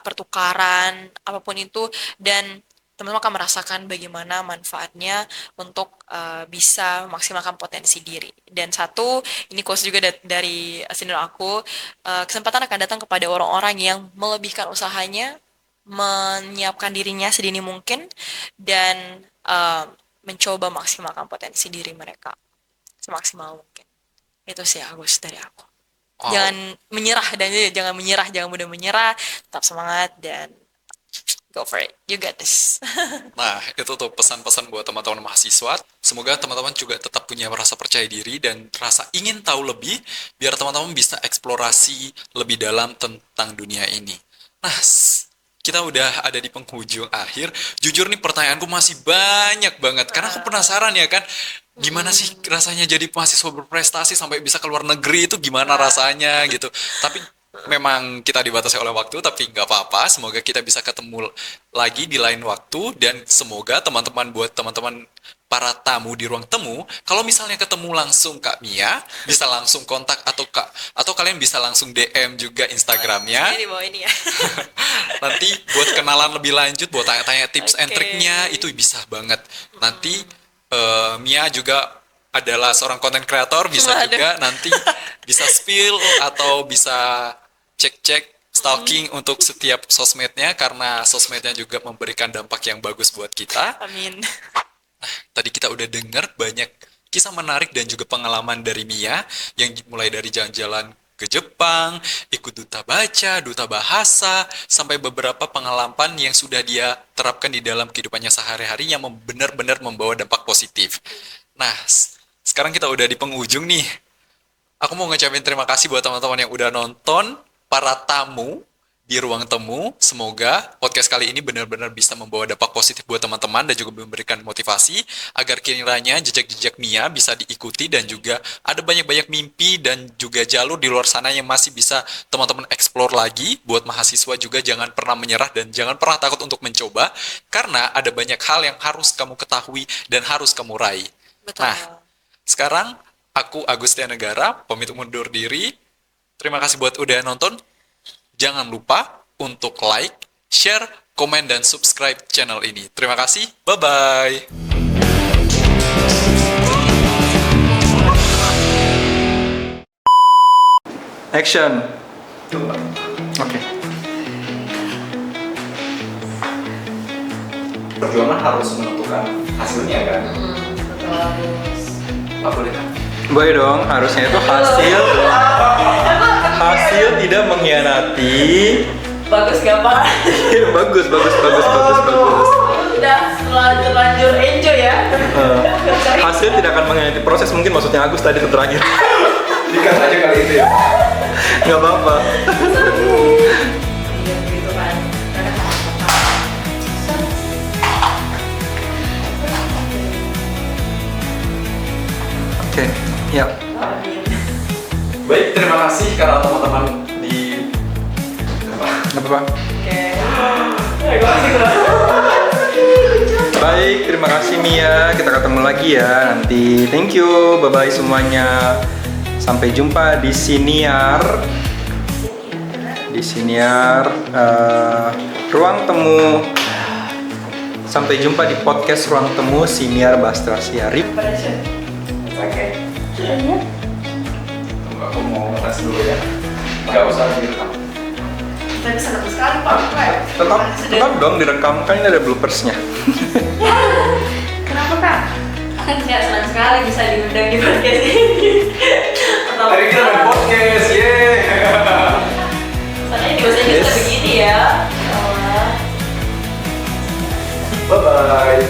pertukaran, apapun itu. Dan teman-teman akan merasakan bagaimana manfaatnya untuk bisa memaksimalkan potensi diri. Dan satu, ini quotes juga dari senior aku, kesempatan akan datang kepada orang-orang yang melebihkan usahanya, menyiapkan dirinya sedini mungkin, dan mencoba maksimalkan potensi diri mereka semaksimal mungkin. Itu sih Agus dari aku. Wow. Jangan menyerah, dan jangan menyerah, jangan mudah menyerah, tetap semangat dan go for it. You got this. Nah, itu tuh pesan-pesan buat teman-teman mahasiswa. Semoga teman-teman juga tetap punya rasa percaya diri dan rasa ingin tahu lebih, biar teman-teman bisa eksplorasi lebih dalam tentang dunia ini. Nah, kita udah ada di penghujung akhir. Jujur nih pertanyaanku masih banyak banget, karena aku penasaran ya kan, gimana sih rasanya jadi mahasiswa berprestasi sampai bisa keluar negeri, itu gimana rasanya gitu. Tapi memang kita dibatasi oleh waktu, tapi nggak apa-apa. Semoga kita bisa ketemu lagi di lain waktu, dan semoga teman-teman, buat teman-teman para tamu di ruang temu, kalau misalnya ketemu langsung Kak Mia, bisa langsung kontak, atau kalian bisa langsung DM juga Instagramnya. Ini di bawah ini ya. Nanti buat kenalan lebih lanjut, buat tanya-tanya tips and Oke. triknya, itu bisa banget. Nanti Mia juga adalah seorang content creator, bisa Waduh. juga nanti bisa spill atau bisa cek-cek stalking untuk setiap sosmednya, karena sosmednya juga memberikan dampak yang bagus buat kita. Amin. Tadi kita udah dengar banyak kisah menarik dan juga pengalaman dari Mia, yang mulai dari jalan-jalan ke Jepang, ikut duta baca, duta bahasa, sampai beberapa pengalaman yang sudah dia terapkan di dalam kehidupannya sehari-hari yang benar-benar membawa dampak positif. Nah, sekarang kita udah di penghujung nih. Aku mau ngucapin terima kasih buat teman-teman yang udah nonton, para tamu di ruang temu. Semoga podcast kali ini benar-benar bisa membawa dampak positif buat teman-teman dan juga memberikan motivasi agar kiranya jejak-jejak Mia bisa diikuti, dan juga ada banyak-banyak mimpi dan juga jalur di luar sana yang masih bisa teman-teman explore lagi. Buat mahasiswa juga jangan pernah menyerah dan jangan pernah takut untuk mencoba, karena ada banyak hal yang harus kamu ketahui dan harus kamu raih. Betul. Nah, sekarang aku Agustia Negara pamit undur diri. Terima kasih buat udah nonton. Jangan lupa untuk like, share, komen, dan subscribe channel ini. Terima kasih. Bye-bye. Action. Oke. Perjuangan harus menentukan hasilnya kan? Nggak boleh kan? Boleh dong, harusnya itu hasil tidak mengkhianati. Bagus gak Pak? Bagus, bagus, bagus, bagus, bagus. Udah lanjur enjoy ya. Hasil tidak akan mengkhianati proses, mungkin maksudnya Agus tadi itu terakhir. Dikat aja kali itu ya. Nggak apa-apa. Iya gitu kan. Oke, ya. Baik, terima kasih karena teman-teman di... Nggak apa-apa. Oke. Baik, terima kasih Mia. Kita ketemu lagi ya nanti. Thank you, bye-bye semuanya. Sampai jumpa di Siniar. Di Siniar Ruang Temu. Sampai jumpa di podcast Ruang Temu Siniar Bastra Siarip. Oke. Tunggu, aku mau ngetes dulu ya. Nggak usah direkam. Tapi senang sekali Pak. Tetap dong direkam, kan ini ada bloopersnya. Kenapa Kak? Ya senang sekali bisa diundang di podcast ini. Hari kita main podcast, yeay. Soalnya di bahasa Inggris Yes. begini ya. Ya Allah. Bye-bye.